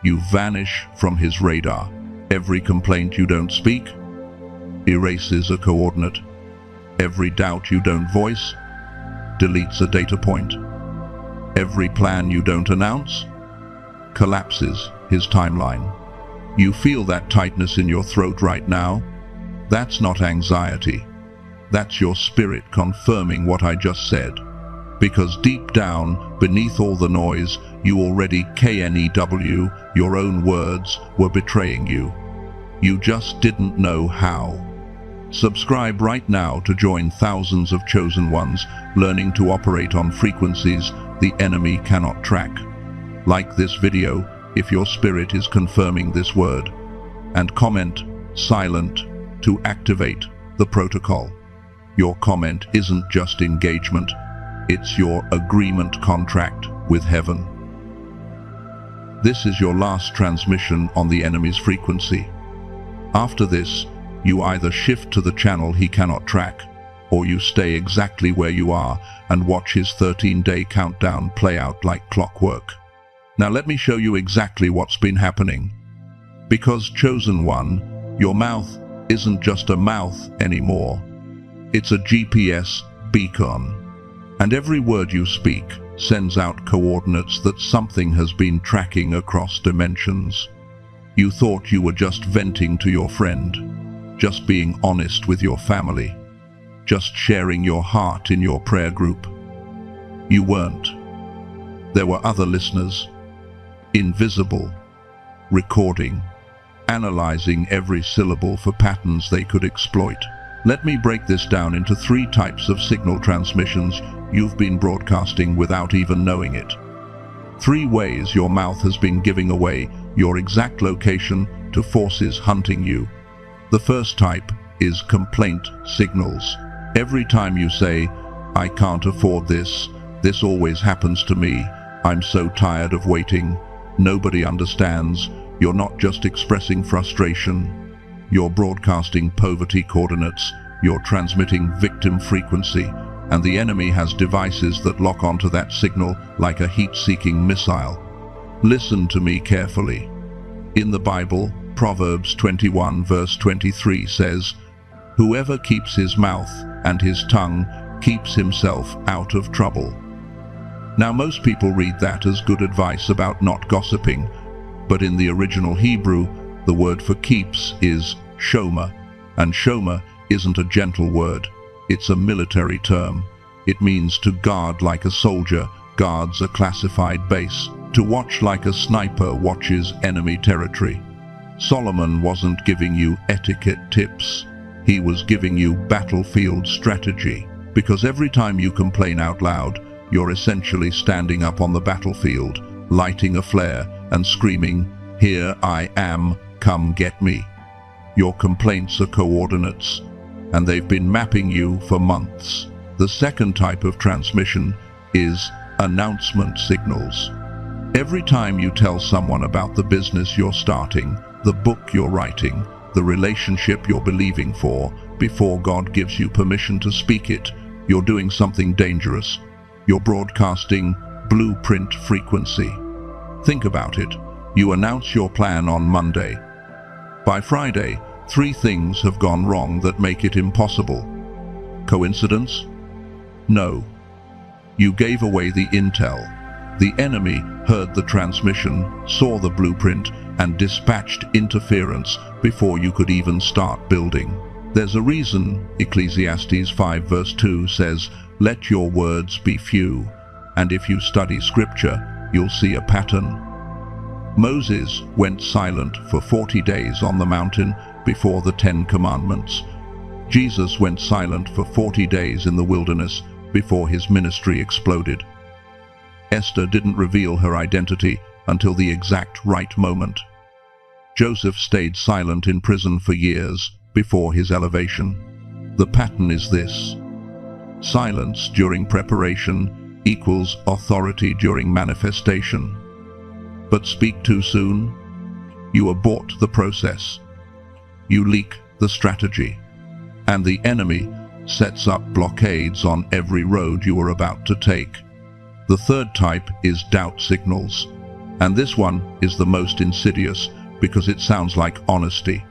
You vanish from his radar. Every complaint you don't speak erases a coordinate. Every doubt you don't voice deletes a data point. Every plan you don't announce collapses his timeline. You feel that tightness in your throat right now? That's not anxiety. That's your spirit confirming what I just said. Because deep down, beneath all the noise, you already KNEW, your own words were betraying you. You just didn't know how. Subscribe right now to join thousands of chosen ones learning to operate on frequencies the enemy cannot track. Like this video if your spirit is confirming this word, and comment silent to activate the protocol. Your comment isn't just engagement, it's your agreement contract with heaven. This is your last transmission on the enemy's frequency. After this, you either shift to the channel he cannot track, or you stay exactly where you are and watch his 13-day countdown play out like clockwork. Now let me show you exactly what's been happening. Because, chosen one, your mouth isn't just a mouth anymore. It's a GPS beacon. And every word you speak sends out coordinates that something has been tracking across dimensions. You thought you were just venting to your friend, just being honest with your family, just sharing your heart in your prayer group. You weren't. There were other listeners, invisible, recording, analyzing every syllable for patterns they could exploit. Let me break this down into 3 types of signal transmissions you've been broadcasting without even knowing it. 3 ways your mouth has been giving away your exact location to forces hunting you. The first type is complaint signals. Every time you say, "I can't afford this, this always happens to me, I'm so tired of waiting, nobody understands," you're not just expressing frustration. You're broadcasting poverty coordinates, you're transmitting victim frequency, and the enemy has devices that lock onto that signal like a heat-seeking missile. Listen to me carefully. In the Bible, Proverbs 21 verse 23 says, "Whoever keeps his mouth and his tongue keeps himself out of trouble." Now most people read that as good advice about not gossiping, but in the original Hebrew, the word for keeps is shomer, and shomer isn't a gentle word, it's a military term. It means to guard like a soldier guards a classified base, to watch like a sniper watches enemy territory. Solomon wasn't giving you etiquette tips, he was giving you battlefield strategy, because every time you complain out loud, you're essentially standing up on the battlefield, lighting a flare and screaming, "Here I am, come get me." Your complaints are coordinates, and they've been mapping you for months. The second type of transmission is announcement signals. Every time you tell someone about the business you're starting, the book you're writing, the relationship you're believing for, before God gives you permission to speak it, you're doing something dangerous. You're broadcasting blueprint frequency. Think about it. You announce your plan on Monday. By Friday, 3 things have gone wrong that make it impossible. Coincidence? No. You gave away the intel. The enemy heard the transmission, saw the blueprint, and dispatched interference before you could even start building. There's a reason Ecclesiastes 5 verse 2 says, "Let your words be few," and if you study scripture, you'll see a pattern. Moses went silent for 40 days on the mountain before the 10 Commandments. Jesus went silent for 40 days in the wilderness before his ministry exploded. Esther didn't reveal her identity until the exact right moment. Joseph stayed silent in prison for years before his elevation. The pattern is this: silence during preparation equals authority during manifestation. But speak too soon, you abort the process. You leak the strategy, and the enemy sets up blockades on every road you are about to take. The third type is doubt signals. And this one is the most insidious because it sounds like honesty.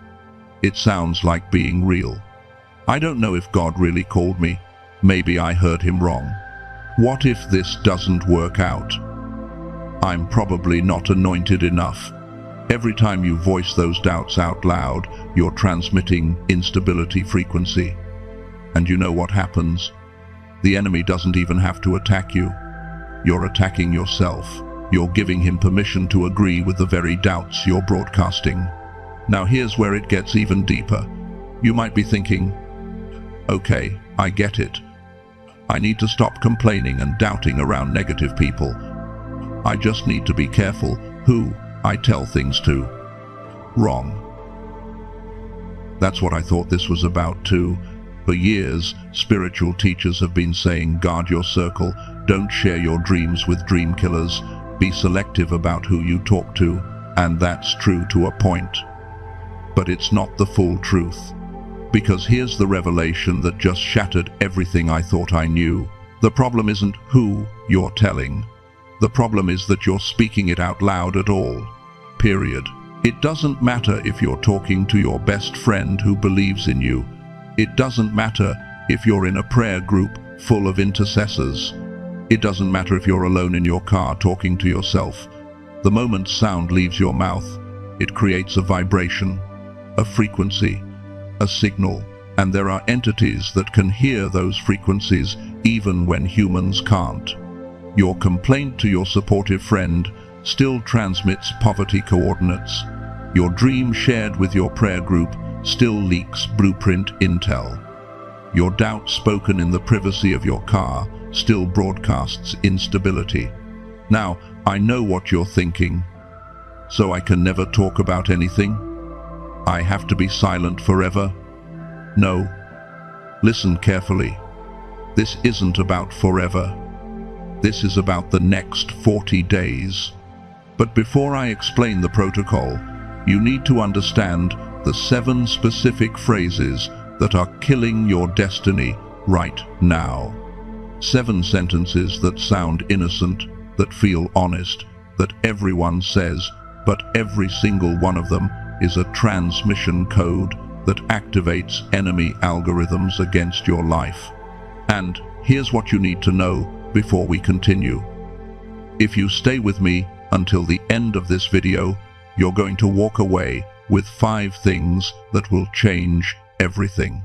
It sounds like being real. I don't know if God really called me. Maybe I heard him wrong. What if this doesn't work out? I'm probably not anointed enough. Every time you voice those doubts out loud, you're transmitting instability frequency. And you know what happens? The enemy doesn't even have to attack you. You're attacking yourself. You're giving him permission to agree with the very doubts you're broadcasting. Now here's where it gets even deeper. You might be thinking, okay, I get it. I need to stop complaining and doubting around negative people. I just need to be careful who I tell things to. Wrong. That's what I thought this was about too. For years, spiritual teachers have been saying, guard your circle, don't share your dreams with dream killers, be selective about who you talk to, and that's true to a point. But it's not the full truth. Because here's the revelation that just shattered everything I thought I knew. The problem isn't who you're telling. The problem is that you're speaking it out loud at all. Period. It doesn't matter if you're talking to your best friend who believes in you. It doesn't matter if you're in a prayer group full of intercessors. It doesn't matter if you're alone in your car talking to yourself. The moment sound leaves your mouth, it creates a vibration, a frequency, a signal, and there are entities that can hear those frequencies even when humans can't. Your complaint to your supportive friend still transmits poverty coordinates. Your dream shared with your prayer group still leaks blueprint intel. Your doubt spoken in the privacy of your car still broadcasts instability. Now, I know what you're thinking. So I can never talk about anything? I have to be silent forever? No. Listen carefully. This isn't about forever. This is about the next 40 days. But before I explain the protocol, you need to understand the 7 specific phrases that are killing your destiny right now. 7 sentences that sound innocent, that feel honest, that everyone says, but every single one of them is a transmission code that activates enemy algorithms against your life. And here's what you need to know before we continue. If you stay with me until the end of this video, you're going to walk away with 5 things that will change everything.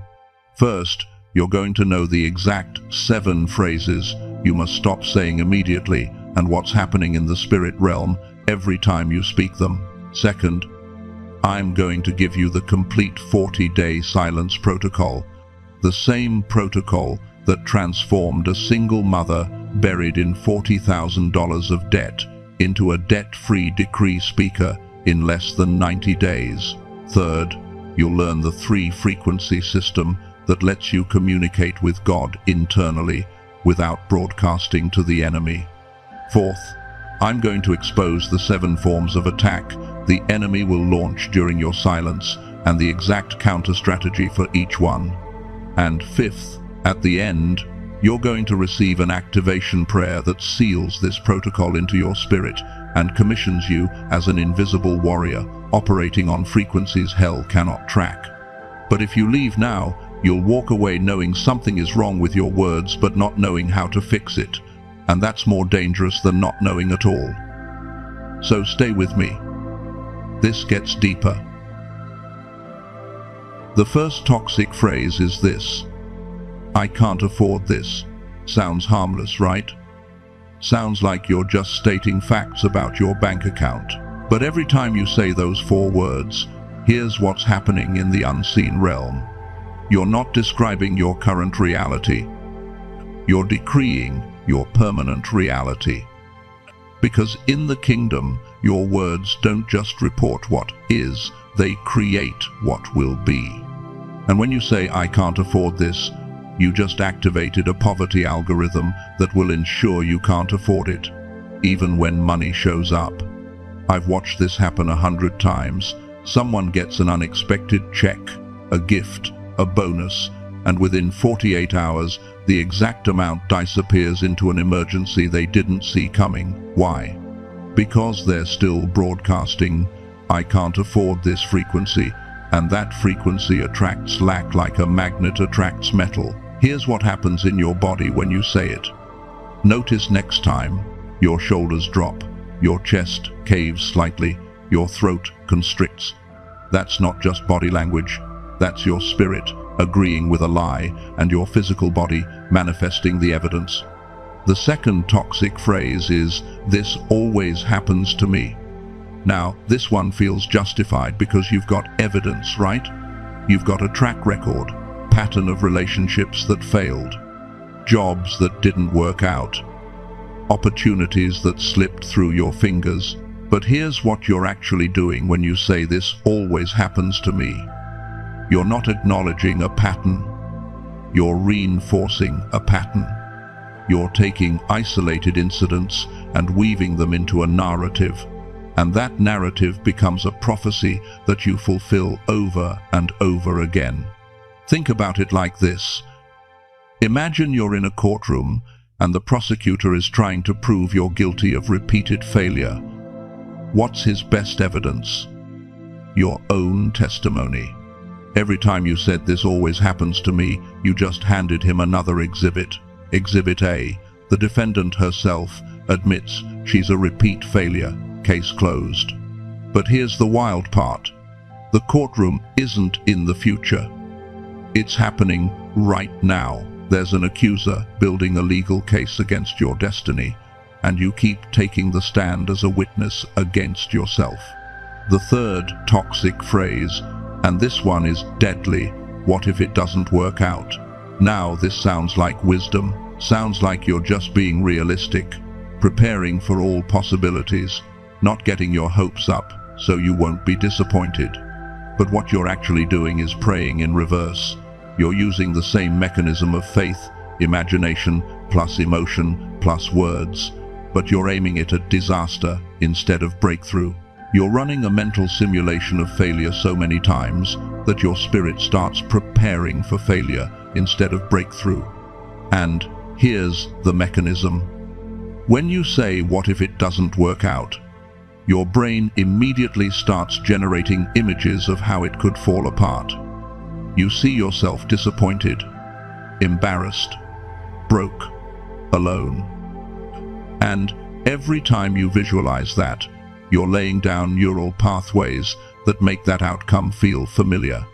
First, you're going to know the exact 7 phrases you must stop saying immediately and what's happening in the spirit realm every time you speak them. Second, I'm going to give you the complete 40-day silence protocol, the same protocol that transformed a single mother buried in $40,000 of debt into a debt-free decree speaker in less than 90 days. Third, you'll learn the 3-frequency system that lets you communicate with God internally without broadcasting to the enemy. Fourth, I'm going to expose the 7 forms of attack the enemy will launch during your silence and the exact counter-strategy for each one. And fifth, at the end, you're going to receive an activation prayer that seals this protocol into your spirit and commissions you as an invisible warrior operating on frequencies hell cannot track. But if you leave now, you'll walk away knowing something is wrong with your words but not knowing how to fix it. And that's more dangerous than not knowing at all. So stay with me. This gets deeper. The first toxic phrase is this: I can't afford this. Sounds harmless, right? Sounds like you're just stating facts about your bank account. But every time you say those 4 words, here's what's happening in the unseen realm. You're not describing your current reality. You're decreeing your permanent reality. Because in the kingdom, your words don't just report what is, they create what will be. And when you say, I can't afford this, you just activated a poverty algorithm that will ensure you can't afford it, even when money shows up. I've watched this happen 100 times. Someone gets an unexpected check, a gift, a bonus, and within 48 hours, the exact amount disappears into an emergency they didn't see coming. Why? Because they're still broadcasting, I can't afford this frequency, and that frequency attracts lack like a magnet attracts metal. Here's what happens in your body when you say it. Notice next time, your shoulders drop, your chest caves slightly, your throat constricts. That's not just body language, that's your spirit agreeing with a lie and your physical body manifesting the evidence. The second toxic phrase is, "This always happens to me." Now, this one feels justified because you've got evidence, right? You've got a track record, pattern of relationships that failed, jobs that didn't work out, opportunities that slipped through your fingers. But here's what you're actually doing when you say "this always happens to me." You're not acknowledging a pattern. You're reinforcing a pattern. You're taking isolated incidents and weaving them into a narrative. And that narrative becomes a prophecy that you fulfill over and over again. Think about it like this. Imagine you're in a courtroom and the prosecutor is trying to prove you're guilty of repeated failure. What's his best evidence? Your own testimony. Every time you said "this always happens to me," you just handed him another exhibit. Exhibit A. The defendant herself admits she's a repeat failure. Case closed. But here's the wild part. The courtroom isn't in the future. It's happening right now. There's an accuser building a legal case against your destiny, and you keep taking the stand as a witness against yourself. The third toxic phrase, and this one is deadly: "What if it doesn't work out?" Now this sounds like wisdom, sounds like you're just being realistic, preparing for all possibilities, not getting your hopes up so you won't be disappointed. But what you're actually doing is praying in reverse. You're using the same mechanism of faith, imagination, plus emotion, plus words, but you're aiming it at disaster instead of breakthrough. You're running a mental simulation of failure so many times that your spirit starts preparing for failure instead of breakthrough. And here's the mechanism. When you say "what if it doesn't work out?" your brain immediately starts generating images of how it could fall apart. You see yourself disappointed, embarrassed, broke, alone. And every time you visualize that, you're laying down neural pathways that make that outcome feel familiar.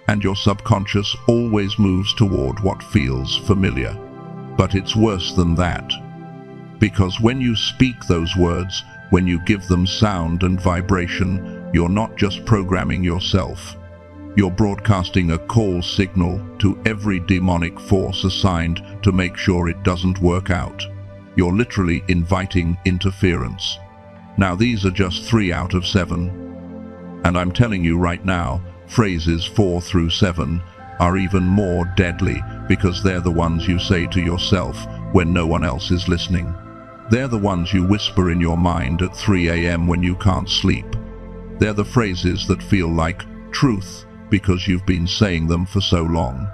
And your subconscious always moves toward what feels familiar. But it's worse than that. Because when you speak those words, when you give them sound and vibration, you're not just programming yourself. You're broadcasting a call signal to every demonic force assigned to make sure it doesn't work out. You're literally inviting interference. Now these are just 3 out of 7. And I'm telling you right now, phrases 4 through 7 are even more deadly because they're the ones you say to yourself when no one else is listening. They're the ones you whisper in your mind at 3 a.m. when you can't sleep. They're the phrases that feel like truth because you've been saying them for so long.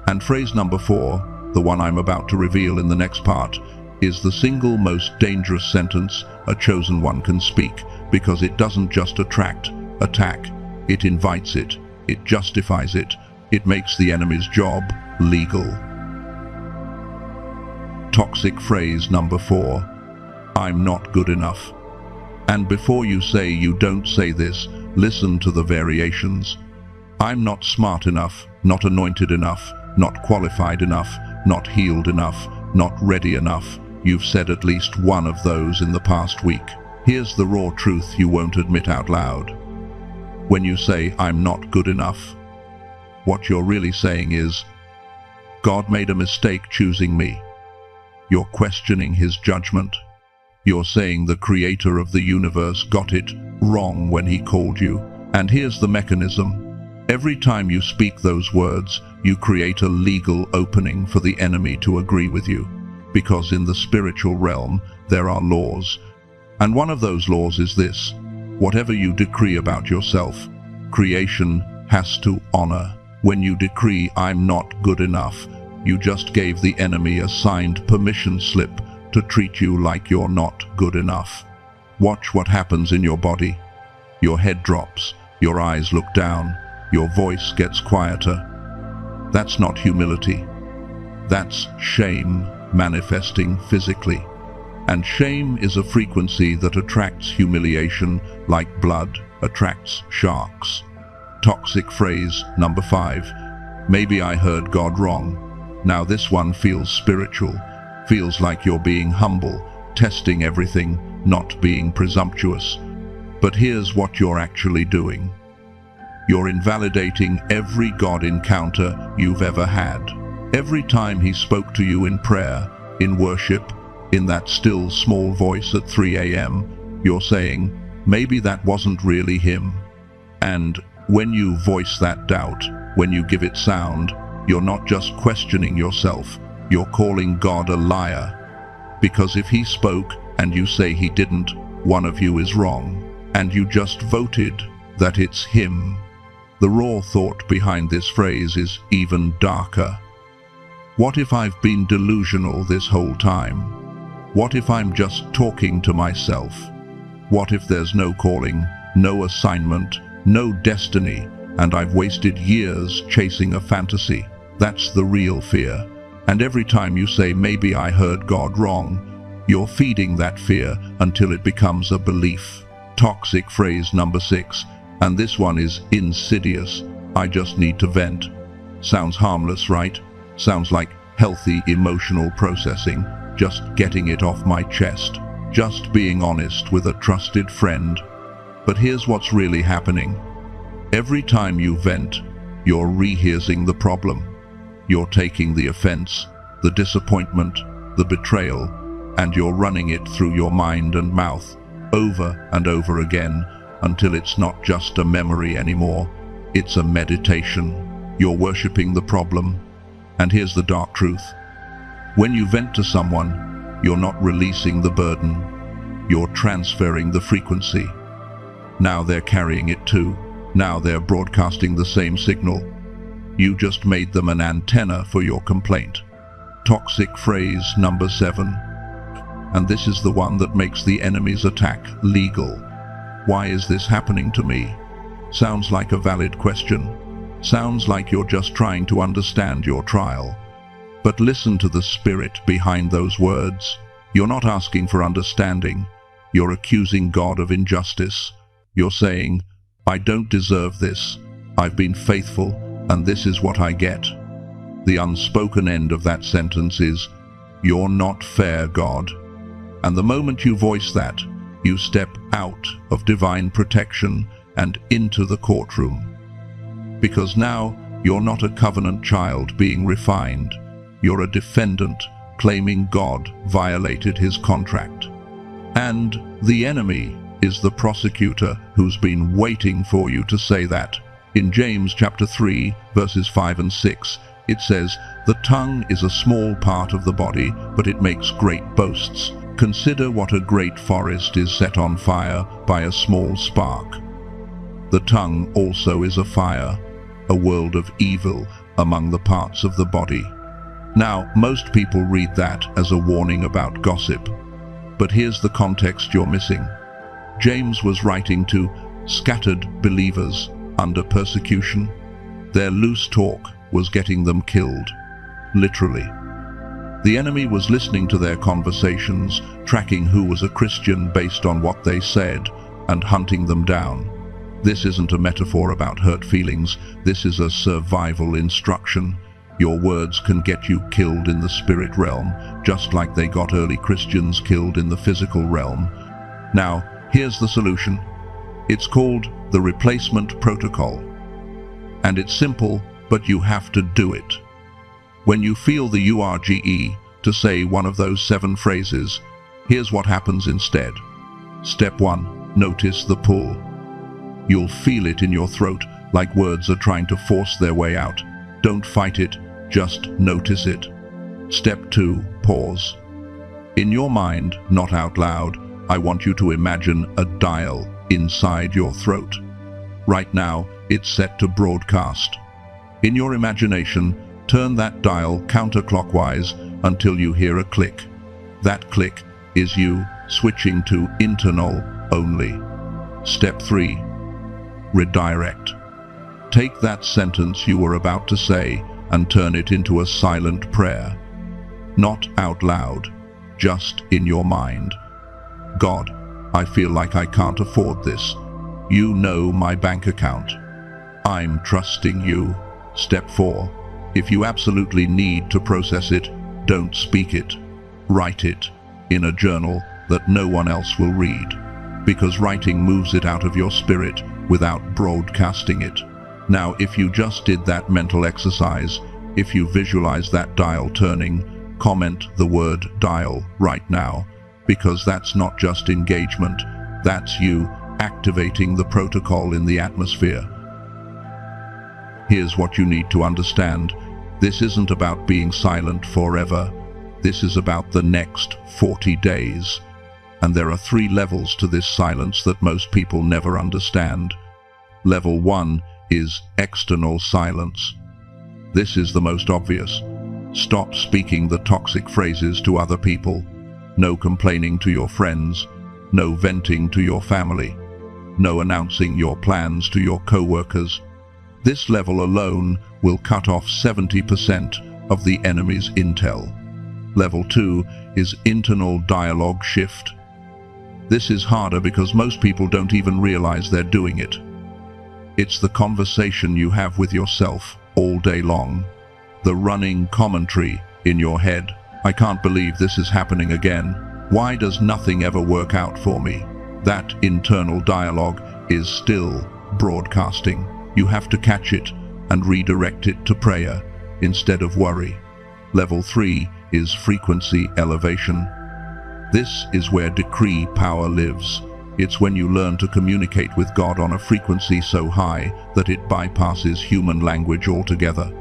And phrase number 4, the one I'm about to reveal in the next part, is the single most dangerous sentence a chosen one can speak because it doesn't just attack, it invites it, it justifies it, it makes the enemy's job legal. Toxic phrase number 4. I'm not good enough. And before you say you don't say this, listen to the variations. I'm not smart enough, not anointed enough, not qualified enough, not healed enough, not ready enough. You've said at least one of those in the past week. Here's the raw truth you won't admit out loud. When you say I'm not good enough, what you're really saying is, God made a mistake choosing me. You're questioning his judgment. You're saying the creator of the universe got it wrong when he called you. And here's the mechanism. Every time you speak those words, you create a legal opening for the enemy to agree with you. Because in the spiritual realm, there are laws. And one of those laws is this: whatever you decree about yourself, creation has to honor. When you decree I'm not good enough, you just gave the enemy a signed permission slip to treat you like you're not good enough. Watch what happens in your body. Your head drops, your eyes look down, your voice gets quieter. That's not humility. That's shame manifesting physically. And shame is a frequency that attracts humiliation like blood attracts sharks. Toxic phrase number 5. Maybe I heard God wrong. Now this one feels spiritual, feels like you're being humble, testing everything, not being presumptuous. But here's what you're actually doing. You're invalidating every God encounter you've ever had. Every time he spoke to you in prayer, in worship, in that still small voice at 3 a.m., you're saying, maybe that wasn't really him. And when you voice that doubt, when you give it sound, you're not just questioning yourself, you're calling God a liar. Because if he spoke and you say he didn't, one of you is wrong, and you just voted that it's him. The raw thought behind this phrase is even darker. What if I've been delusional this whole time? What if I'm just talking to myself? What if there's no calling, no assignment, no destiny, and I've wasted years chasing a fantasy? That's the real fear. And every time you say, maybe I heard God wrong, you're feeding that fear until it becomes a belief. Toxic phrase number 6, and this one is insidious. I just need to vent. Sounds harmless, right? Sounds like healthy emotional processing, just getting it off my chest, just being honest with a trusted friend. But here's what's really happening. Every time you vent, you're rehearsing the problem. You're taking the offense, the disappointment, the betrayal, and you're running it through your mind and mouth, over and over again, until it's not just a memory anymore, it's a meditation. You're worshipping the problem. And here's the dark truth. When you vent to someone, you're not releasing the burden. You're transferring the frequency. Now they're carrying it too. Now they're broadcasting the same signal. You just made them an antenna for your complaint. Toxic phrase number 7. And this is the one that makes the enemy's attack legal. Why is this happening to me? Sounds like a valid question. Sounds like you're just trying to understand your trial. But listen to the spirit behind those words. You're not asking for understanding. You're accusing God of injustice. You're saying, I don't deserve this. I've been faithful, and this is what I get. The unspoken end of that sentence is, you're not fair, God. And the moment you voice that, you step out of divine protection and into the courtroom. Because now, you're not a covenant child being refined. You're a defendant claiming God violated his contract. And the enemy is the prosecutor who's been waiting for you to say that. In James chapter 3, verses 5 and 6, it says, the tongue is a small part of the body, but it makes great boasts. Consider what a great forest is set on fire by a small spark. The tongue also is a fire, a world of evil among the parts of the body. Now, most people read that as a warning about gossip. But here's the context you're missing. James was writing to scattered believers under persecution. Their loose talk was getting them killed, literally. The enemy was listening to their conversations, tracking who was a Christian based on what they said, and hunting them down. This isn't a metaphor about hurt feelings. This is a survival instruction. Your words can get you killed in the spirit realm, just like they got early Christians killed in the physical realm. Now, here's the solution. It's called the replacement protocol. And it's simple, but you have to do it. When you feel the urge to say one of those 7 phrases, here's what happens instead. Step 1, notice the pull. You'll feel it in your throat, like words are trying to force their way out. Don't fight it, just notice it. Step 2, pause. In your mind, not out loud, I want you to imagine a dial inside your throat. Right now, it's set to broadcast. In your imagination, turn that dial counterclockwise until you hear a click. That click is you switching to internal only. Step 3. Redirect. Take that sentence you were about to say and turn it into a silent prayer. Not out loud, just in your mind. God, I feel like I can't afford this. You know my bank account. I'm trusting you. Step 4. If you absolutely need to process it, don't speak it. Write it in a journal that no one else will read, because writing moves it out of your spirit without broadcasting it. Now, if you just did that mental exercise, if you visualize that dial turning, comment the word dial right now, because that's not just engagement, that's you activating the protocol in the atmosphere. Here's what you need to understand. This isn't about being silent forever. This is about the next 40 days. And there are 3 levels to this silence that most people never understand. Level 1 is external silence. This is the most obvious. Stop speaking the toxic phrases to other people. No complaining to your friends. No venting to your family. No announcing your plans to your co-workers. This level alone will cut off 70% of the enemy's intel. Level 2 is internal dialogue shift. This is harder because most people don't even realize they're doing it. It's the conversation you have with yourself all day long. The running commentary in your head. I can't believe this is happening again. Why does nothing ever work out for me? That internal dialogue is still broadcasting. You have to catch it and redirect it to prayer instead of worry. Level 3 is frequency elevation. This is where decree power lives. It's when you learn to communicate with God on a frequency so high that it bypasses human language altogether.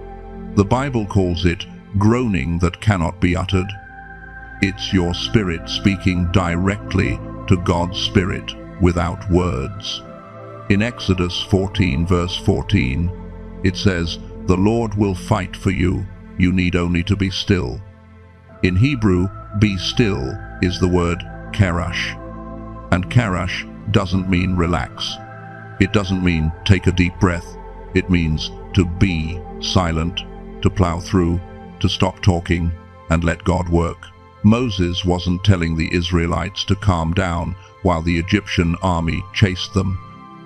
The Bible calls it groaning that cannot be uttered. It's your spirit speaking directly to God's spirit without words. In Exodus 14 verse 14, it says, "The Lord will fight for you. You need only to be still." In Hebrew, be still is the word karash. And karash doesn't mean relax. It doesn't mean take a deep breath. It means to be silent, to plow through, to stop talking and let God work. Moses wasn't telling the Israelites to calm down while the Egyptian army chased them.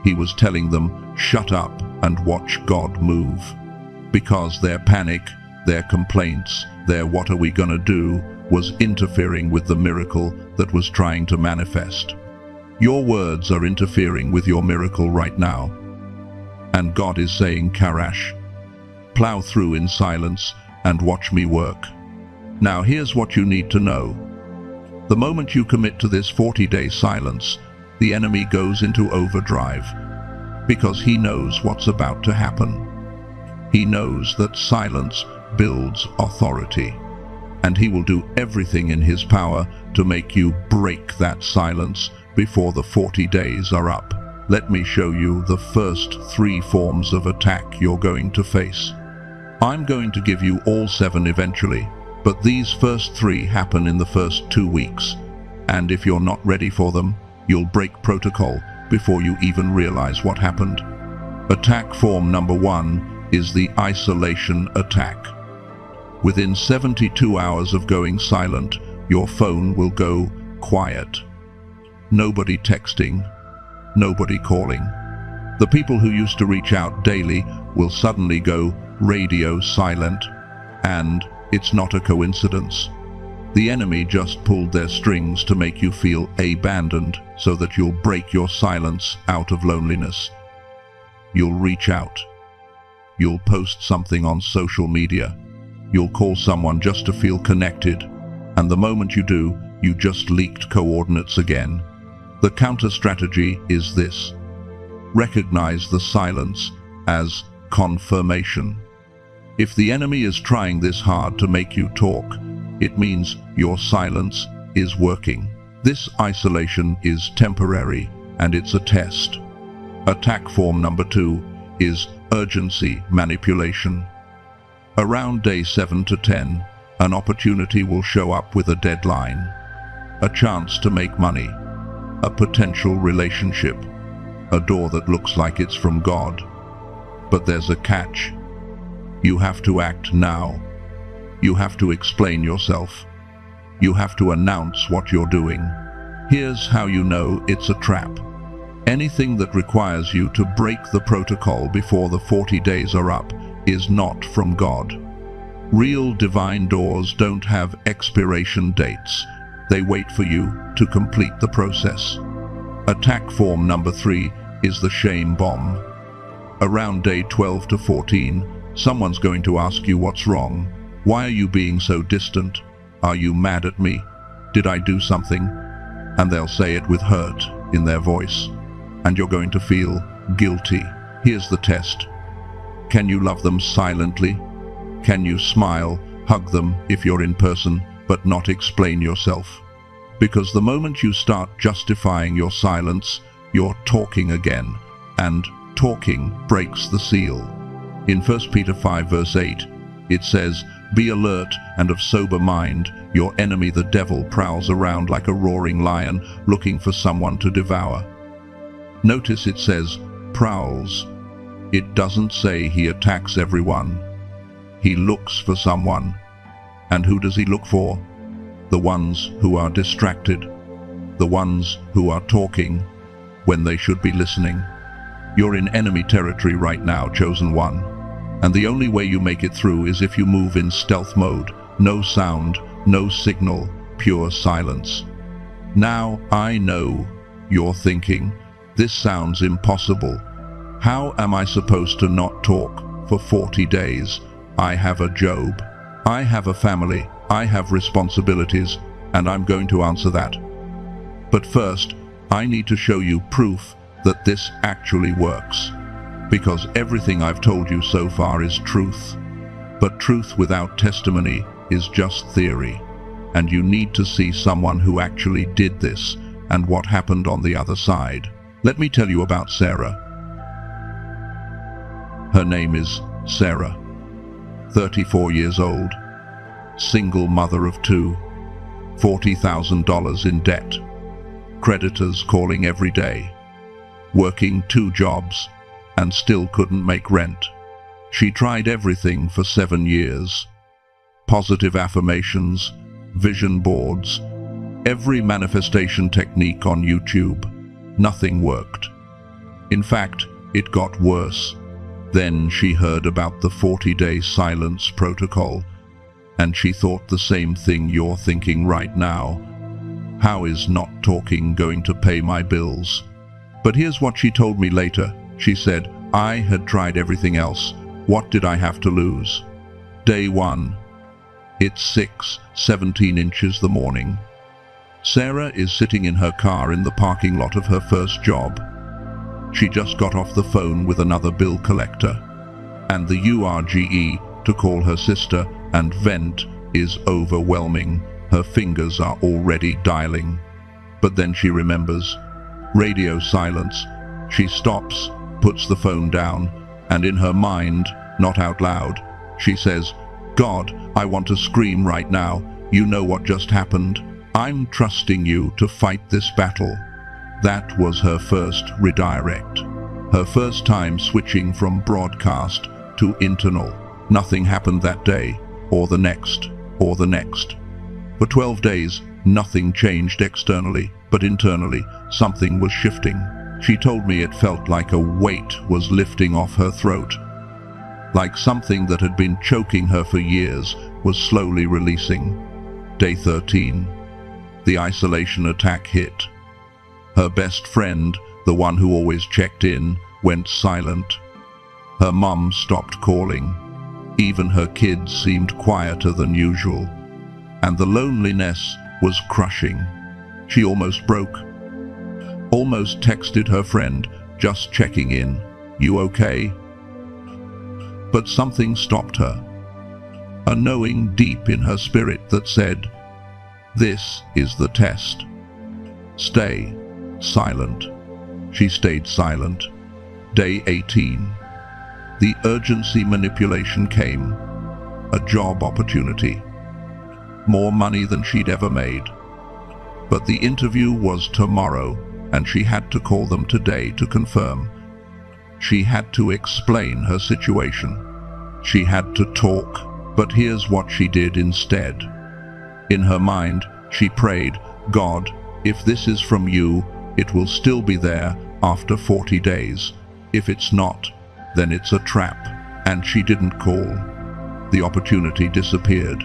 He was telling them, shut up and watch God move. Because their panic, their complaints, their what are we gonna do, was interfering with the miracle that was trying to manifest. Your words are interfering with your miracle right now. And God is saying, Karash, plow through in silence and watch me work. Now here's what you need to know. The moment you commit to this 40-day silence, the enemy goes into overdrive because he knows what's about to happen. He knows that silence builds authority, and he will do everything in his power to make you break that silence before the 40 days are up. Let me show you the first 3 forms of attack you're going to face. I'm going to give you all 7 eventually, but these first 3 happen in the first 2 weeks, and if you're not ready for them, you'll break protocol before you even realize what happened. Attack form number 1 is the isolation attack. Within 72 hours of going silent, your phone will go quiet. Nobody texting, nobody calling. The people who used to reach out daily will suddenly go radio silent, and it's not a coincidence. The enemy just pulled their strings to make you feel abandoned so that you'll break your silence out of loneliness. You'll reach out. You'll post something on social media. You'll call someone just to feel connected. And the moment you do, you just leaked coordinates again. The counter strategy is this. Recognize the silence as confirmation. If the enemy is trying this hard to make you talk, it means your silence is working. This isolation is temporary, and it's a test. Attack form number 2 is urgency manipulation. Around day 7 to 10, an opportunity will show up with a deadline, a chance to make money, a potential relationship, a door that looks like it's from God. But there's a catch. You have to act now. You have to explain yourself. You have to announce what you're doing. Here's how you know it's a trap. Anything that requires you to break the protocol before the 40 days are up is not from God. Real divine doors don't have expiration dates. They wait for you to complete the process. Attack form number 3 is the shame bomb. Around day 12 to 14, someone's going to ask you what's wrong. Why are you being so distant? Are you mad at me? Did I do something? And they'll say it with hurt in their voice. And you're going to feel guilty. Here's the test. Can you love them silently? Can you smile, hug them if you're in person, but not explain yourself? Because the moment you start justifying your silence, you're talking again, and talking breaks the seal. In 1 Peter 5 verse 8, it says, "Be alert and of sober mind. Your enemy the devil prowls around like a roaring lion, looking for someone to devour." Notice it says, prowls. It doesn't say he attacks everyone. He looks for someone. And who does he look for? The ones who are distracted. The ones who are talking when they should be listening. You're in enemy territory right now, chosen one. And the only way you make it through is if you move in stealth mode. No sound, no signal, pure silence. Now I know you're thinking, this sounds impossible. How am I supposed to not talk for 40 days? I have a job. I have a family. I have responsibilities, and I'm going to answer that. But first, I need to show you proof that this actually works. Because everything I've told you so far is truth. But truth without testimony is just theory. And you need to see someone who actually did this and what happened on the other side. Let me tell you about Sarah. Her name is Sarah, 34 years old, single mother of 2, $40,000 in debt, creditors calling every day, working 2 jobs, and still couldn't make rent. She tried everything for 7 years. Positive affirmations, vision boards, every manifestation technique on YouTube. Nothing worked. In fact, it got worse. Then she heard about the 40-day silence protocol, and she thought the same thing you're thinking right now. How is not talking going to pay my bills? But here's what she told me later. She said, I had tried everything else. What did I have to lose? Day 1. It's 6:17 inches the morning. Sarah is sitting in her car in the parking lot of her first job. She just got off the phone with another bill collector, and the URGE to call her sister and vent is overwhelming. Her fingers are already dialing. But then she remembers. Radio silence. She stops, puts the phone down, and in her mind, not out loud, she says, God, I want to scream right now. You know what just happened. I'm trusting you to fight this battle. That was her first redirect. Her first time switching from broadcast to internal. Nothing happened that day, or the next, or the next. For 12 days, nothing changed externally, but internally, something was shifting. She told me it felt like a weight was lifting off her throat. Like something that had been choking her for years was slowly releasing. Day 13. The isolation attack hit. Her best friend, the one who always checked in, went silent. Her mum stopped calling. Even her kids seemed quieter than usual. And the loneliness was crushing. She almost broke. Almost texted her friend, just checking in. You okay? But something stopped her. A knowing deep in her spirit that said, this is the test. Stay silent. She stayed silent. Day 18. The urgency manipulation came. A job opportunity. More money than she'd ever made. But the interview was tomorrow, and she had to call them today to confirm. She had to explain her situation. She had to talk, but here's what she did instead. In her mind, she prayed, "God, if this is from you, it will still be there after 40 days. If it's not, then it's a trap." And she didn't call. The opportunity disappeared.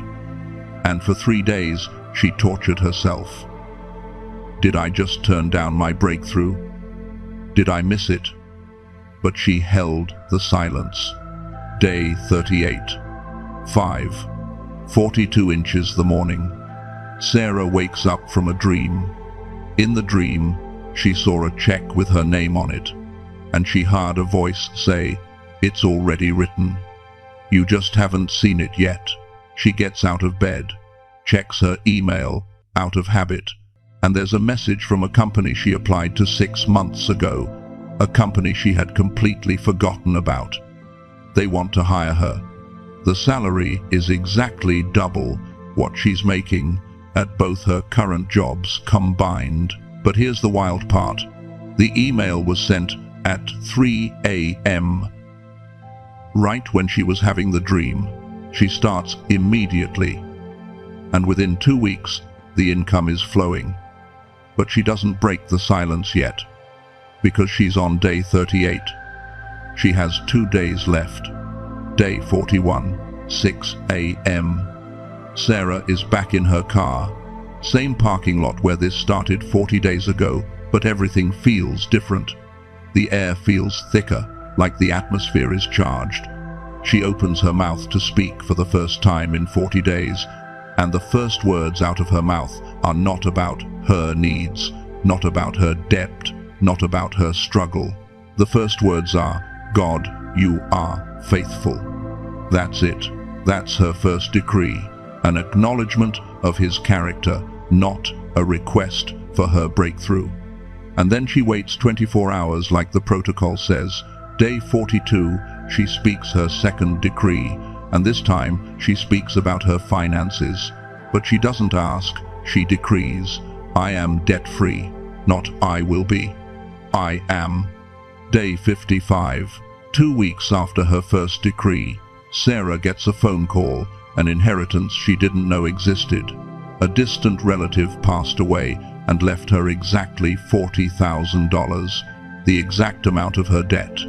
And for 3 days, she tortured herself. Did I just turn down my breakthrough? Did I miss it? But she held the silence. Day 38. 5. 42 inches the morning. Sarah wakes up from a dream. In the dream, she saw a check with her name on it, and she heard a voice say, "It's already written. You just haven't seen it yet." She gets out of bed, checks her email, out of habit, and there's a message from a company she applied to 6 months ago, a company she had completely forgotten about. They want to hire her. The salary is exactly double what she's making at both her current jobs combined. But here's the wild part. The email was sent at 3 a.m. Right when she was having the dream. She starts immediately. And within 2 weeks, the income is flowing. But she doesn't break the silence yet, because she's on day 38. She has 2 days left. Day 41, 6 a.m. Sarah is back in her car. Same parking lot where this started 40 days ago, but everything feels different. The air feels thicker, like the atmosphere is charged. She opens her mouth to speak for the first time in 40 days, and the first words out of her mouth are not about her needs, not about her debt, not about her struggle. The first words are, "God, you are faithful." That's it. That's her first decree, an acknowledgement of his character, not a request for her breakthrough. And then she waits 24 hours like the protocol says. Day 42, she speaks her second decree, and this time she speaks about her finances. But she doesn't ask, she decrees, "I am debt-free," not "I will be." I am. Day 55, 2 weeks after her first decree, Sarah gets a phone call, an inheritance she didn't know existed. A distant relative passed away and left her exactly $40,000, the exact amount of her debt.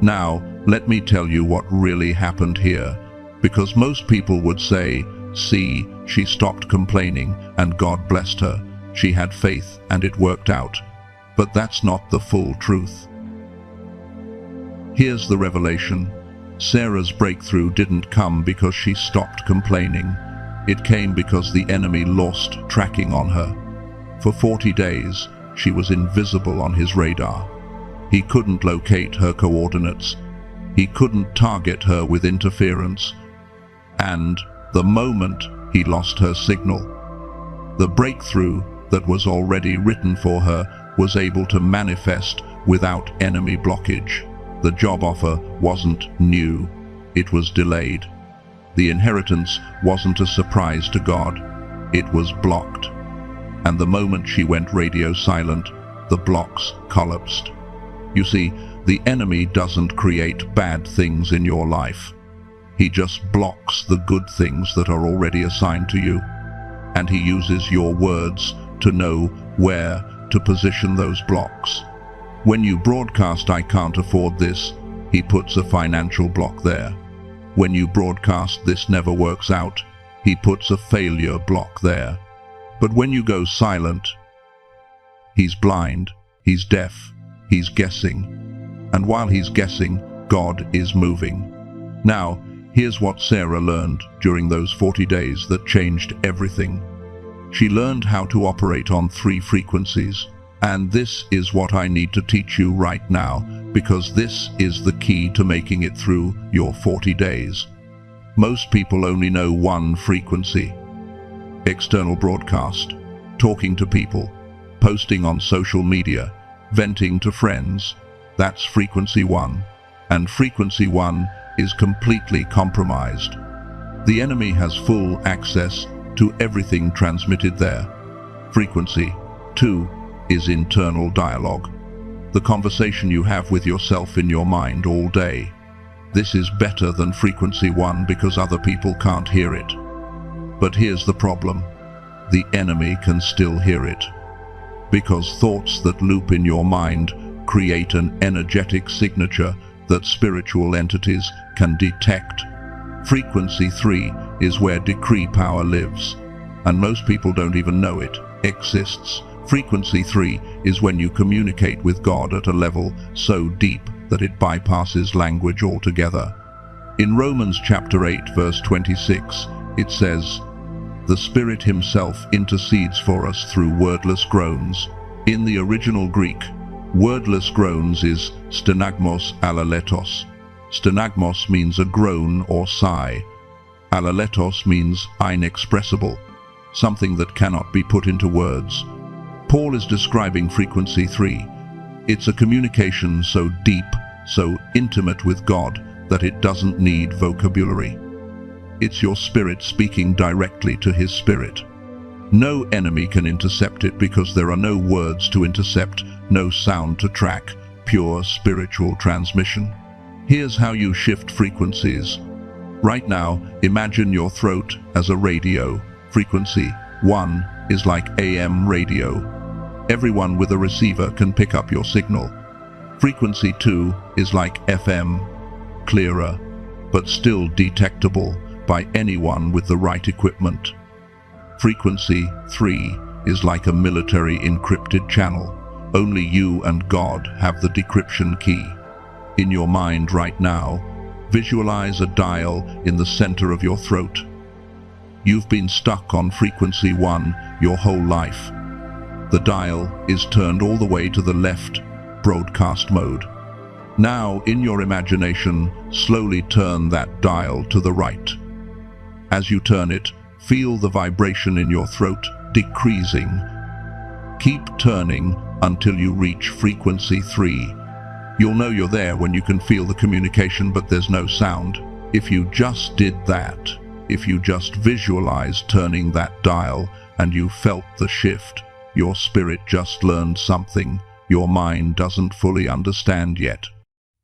Now, let me tell you what really happened here, because most people would say, "See, she stopped complaining and God blessed her. She had faith and it worked out." But that's not the full truth. Here's the revelation. Sarah's breakthrough didn't come because she stopped complaining. It came because the enemy lost tracking on her. For 40 days, she was invisible on his radar. He couldn't locate her coordinates. He couldn't target her with interference. And the moment he lost her signal, the breakthrough that was already written for her was able to manifest without enemy blockage. The job offer wasn't new, it was delayed. The inheritance wasn't a surprise to God, it was blocked. And the moment she went radio silent, the blocks collapsed. You see, the enemy doesn't create bad things in your life. He just blocks the good things that are already assigned to you. And he uses your words to know where to position those blocks. When you broadcast "I can't afford this," he puts a financial block there. When you broadcast "This never works out," he puts a failure block there. But when you go silent, he's blind, he's deaf, he's guessing. And while he's guessing, God is moving. Now, here's what Sarah learned during those 40 days that changed everything. She learned how to operate on 3 frequencies. And this is what I need to teach you right now, because this is the key to making it through your 40 days. Most people only know 1 frequency. External broadcast, talking to people, posting on social media, venting to friends. That's frequency 1. And frequency 1 is completely compromised. The enemy has full access to everything transmitted there. Frequency 2 is internal dialogue. The conversation you have with yourself in your mind all day. This is better than frequency 1 because other people can't hear it. But here's the problem. The enemy can still hear it. Because thoughts that loop in your mind create an energetic signature that spiritual entities can detect. Frequency 3 is where decree power lives, and most people don't even know it exists. Frequency 3 is when you communicate with God at a level so deep that it bypasses language altogether. In Romans chapter 8 verse 26, it says, "The Spirit Himself intercedes for us through wordless groans." In the original Greek, wordless groans is stenagmos alaletos. Stenagmos means a groan or sigh. Alaletos means inexpressible, something that cannot be put into words. Paul is describing frequency 3. It's a communication so deep, so intimate with God that it doesn't need vocabulary. It's your spirit speaking directly to His spirit. No enemy can intercept it because there are no words to intercept, no sound to track, pure spiritual transmission. Here's how you shift frequencies. Right now, imagine your throat as a radio. Frequency 1 is like AM radio. Everyone with a receiver can pick up your signal. Frequency 2 is like FM, clearer, but still detectable by anyone with the right equipment. Frequency 3 is like a military encrypted channel. Only you and God have the decryption key. In your mind right now, visualize a dial in the center of your throat. You've been stuck on frequency 1 your whole life. The dial is turned all the way to the left, broadcast mode. Now, in your imagination, slowly turn that dial to the right. As you turn it, feel the vibration in your throat decreasing. Keep turning until you reach frequency 3. You'll know you're there when you can feel the communication, but there's no sound. If you just did that, if you just visualized turning that dial and you felt the shift, your spirit just learned something your mind doesn't fully understand yet.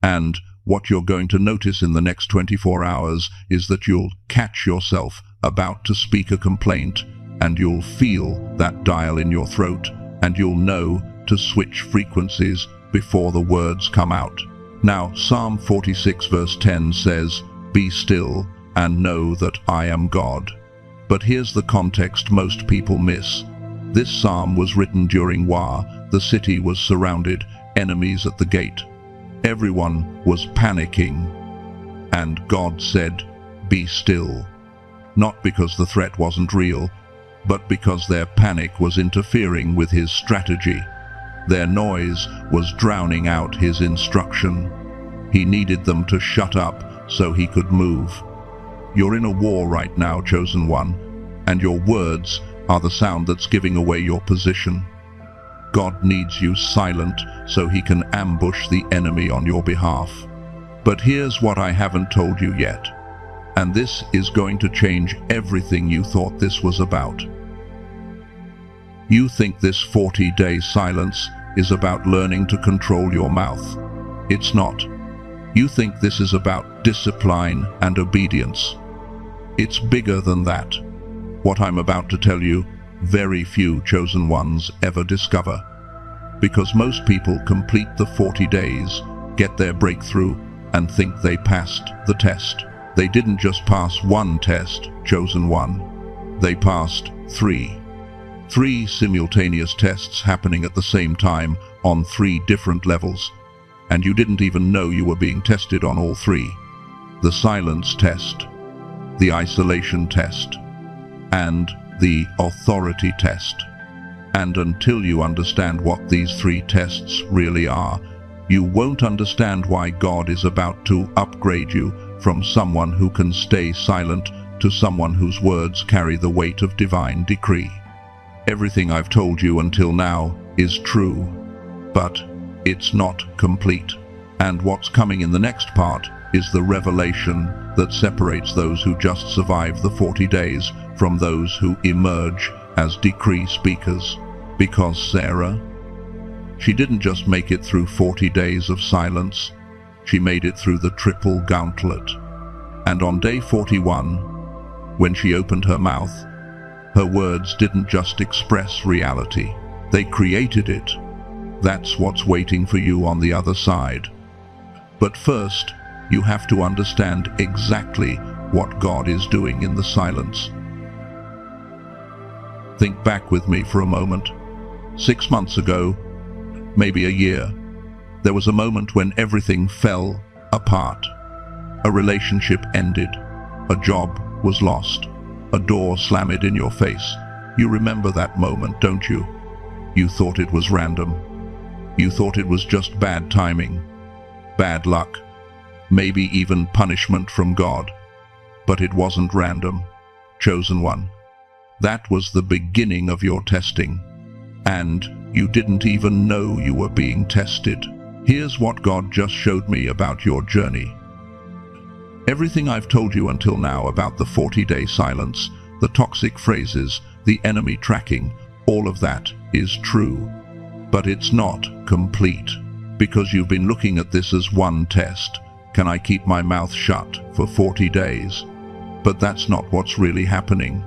And what you're going to notice in the next 24 hours is that you'll catch yourself about to speak a complaint, and you'll feel that dial in your throat, and you'll know to switch frequencies before the words come out. Now, Psalm 46 verse 10 says, "Be still and know that I am God." But here's the context most people miss. This psalm was written during war. The city was surrounded, enemies at the gate. Everyone was panicking, and God said, "Be still." Not because the threat wasn't real, but because their panic was interfering with His strategy. Their noise was drowning out His instruction. He needed them to shut up so He could move. You're in a war right now, chosen one, and your words are the sound that's giving away your position. God needs you silent so He can ambush the enemy on your behalf. But here's what I haven't told you yet, and this is going to change everything you thought this was about. You think this 40-day silence is about learning to control your mouth. It's not. You think this is about discipline and obedience. It's bigger than that. What I'm about to tell you, very few chosen ones ever discover. Because most people complete the 40 days, get their breakthrough, and think they passed the test. They didn't just pass one test, chosen one. They passed 3. 3 simultaneous tests happening at the same time on 3 different levels. And you didn't even know you were being tested on all 3. The silence test, the isolation test, and the authority test. And until you understand what these 3 tests really are, you won't understand why God is about to upgrade you from someone who can stay silent to someone whose words carry the weight of divine decree. Everything I've told you until now is true, but it's not complete. And what's coming in the next part is the revelation that separates those who just survive the 40 days from those who emerge as decree speakers. Because Sarah, She didn't just make it through 40 days of silence, she made it through the triple gauntlet. And on day 41, when she opened her mouth, her words didn't just express reality, they created it. That's what's waiting for you on the other side. But first, you have to understand exactly what God is doing in the silence. Think back with me for a moment. 6 months ago, maybe a year, there was a moment when everything fell apart. A relationship ended. A job was lost. A door slammed in your face. You remember that moment, don't you? You thought it was random. You thought it was just bad timing, bad luck, maybe even punishment from God. But it wasn't random. Chosen one. That was the beginning of your testing. And you didn't even know you were being tested. Here's what God just showed me about your journey. Everything I've told you until now about the 40-day silence, the toxic phrases, the enemy tracking, all of that is true. But it's not complete, because you've been looking at this as one test. Can I keep my mouth shut for 40 days? But that's not what's really happening.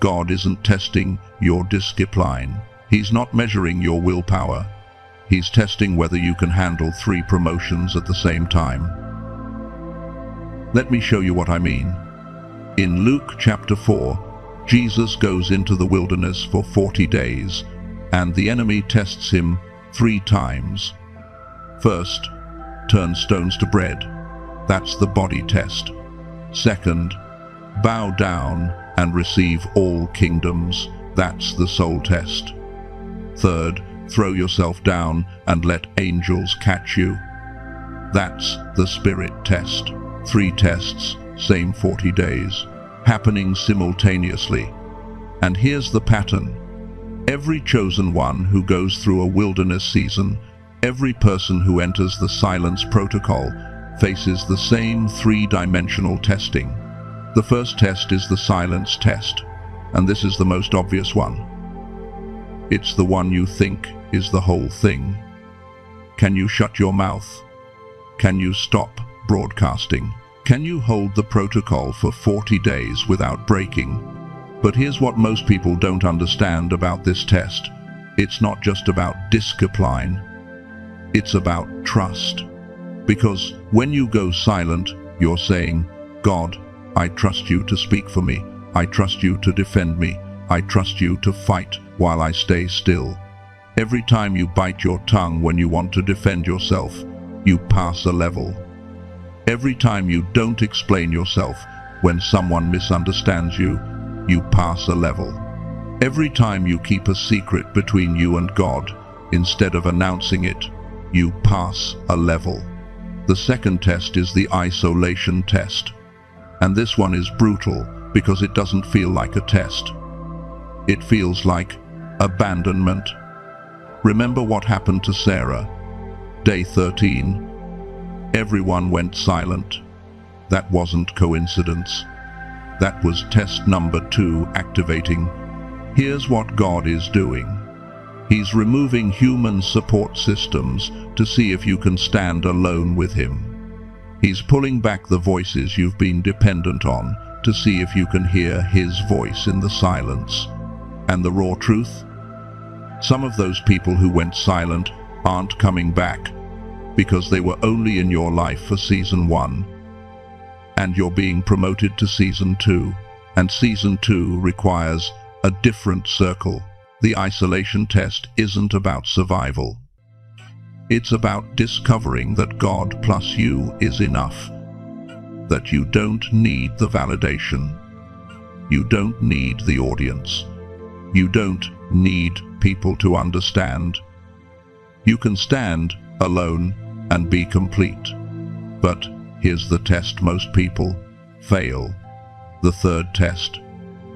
God isn't testing your discipline. He's not measuring your willpower. He's testing whether you can handle 3 promotions at the same time. Let me show you what I mean. In Luke chapter 4, Jesus goes into the wilderness for 40 days, and the enemy tests him 3 times. First, turn stones to bread. That's the body test. Second, bow down and receive all kingdoms. That's the soul test. Third, throw yourself down and let angels catch you. That's the spirit test. 3 tests, same 40 days, happening simultaneously. And here's the pattern. Every chosen one who goes through a wilderness season, every person who enters the silence protocol, faces the same 3-dimensional testing. The first test is the silence test, and this is the most obvious one. It's the one you think is the whole thing. Can you shut your mouth? Can you stop broadcasting? Can you hold the protocol for 40 days without breaking? But here's what most people don't understand about this test. It's not just about discipline. It's about trust. Because when you go silent, you're saying, God, I trust you to speak for me. I trust you to defend me. I trust you to fight while I stay still. Every time you bite your tongue when you want to defend yourself, you pass a level. Every time you don't explain yourself when someone misunderstands you, you pass a level. Every time you keep a secret between you and God, instead of announcing it, you pass a level. The second test is the isolation test. And this one is brutal because it doesn't feel like a test. It feels like abandonment. Remember what happened to Sarah? Day 13. Everyone went silent. That wasn't coincidence. That was test number 2 activating. Here's what God is doing. He's removing human support systems to see if you can stand alone with him. He's pulling back the voices you've been dependent on to see if you can hear his voice in the silence. And the raw truth? Some of those people who went silent aren't coming back because they were only in your life for season 1. And you're being promoted to season 2. And season 2 requires a different circle. The isolation test isn't about survival. It's about discovering that God plus you is enough. That you don't need the validation. You don't need the audience. You don't need people to understand. You can stand alone and be complete. But here's the test most people fail. The third test,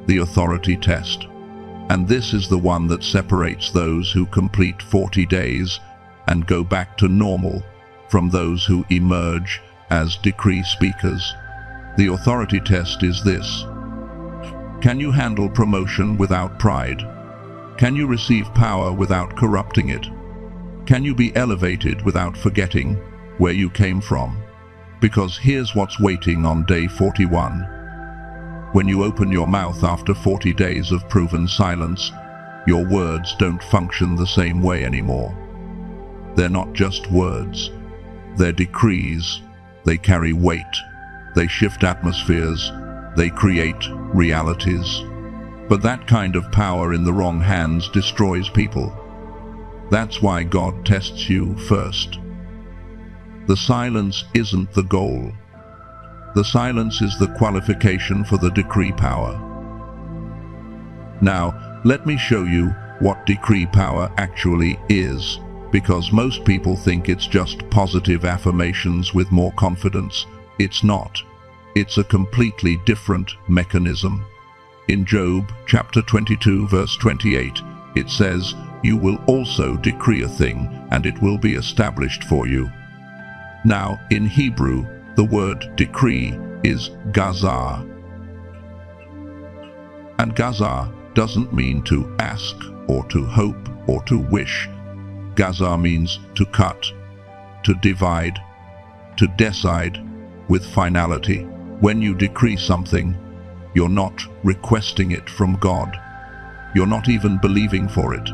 the authority test. And this is the one that separates those who complete 40 days and go back to normal from those who emerge as decree speakers. The authority test is this. Can you handle promotion without pride? Can you receive power without corrupting it? Can you be elevated without forgetting where you came from? Because here's what's waiting on day 41. When you open your mouth after 40 days of proven silence, your words don't function the same way anymore. They're not just words. They're decrees. They carry weight. They shift atmospheres. They create realities. But that kind of power in the wrong hands destroys people. That's why God tests you first. The silence isn't the goal. The silence is the qualification for the decree power. Now, let me show you what decree power actually is, because most people think it's just positive affirmations with more confidence. It's not. It's a completely different mechanism. In Job chapter 22 verse 28, it says, "You will also decree a thing, and it will be established for you." Now, in Hebrew, the word decree is gazar. And gazar doesn't mean to ask, or to hope, or to wish. Gazar means to cut, to divide, to decide with finality. When you decree something, you're not requesting it from God. You're not even believing for it.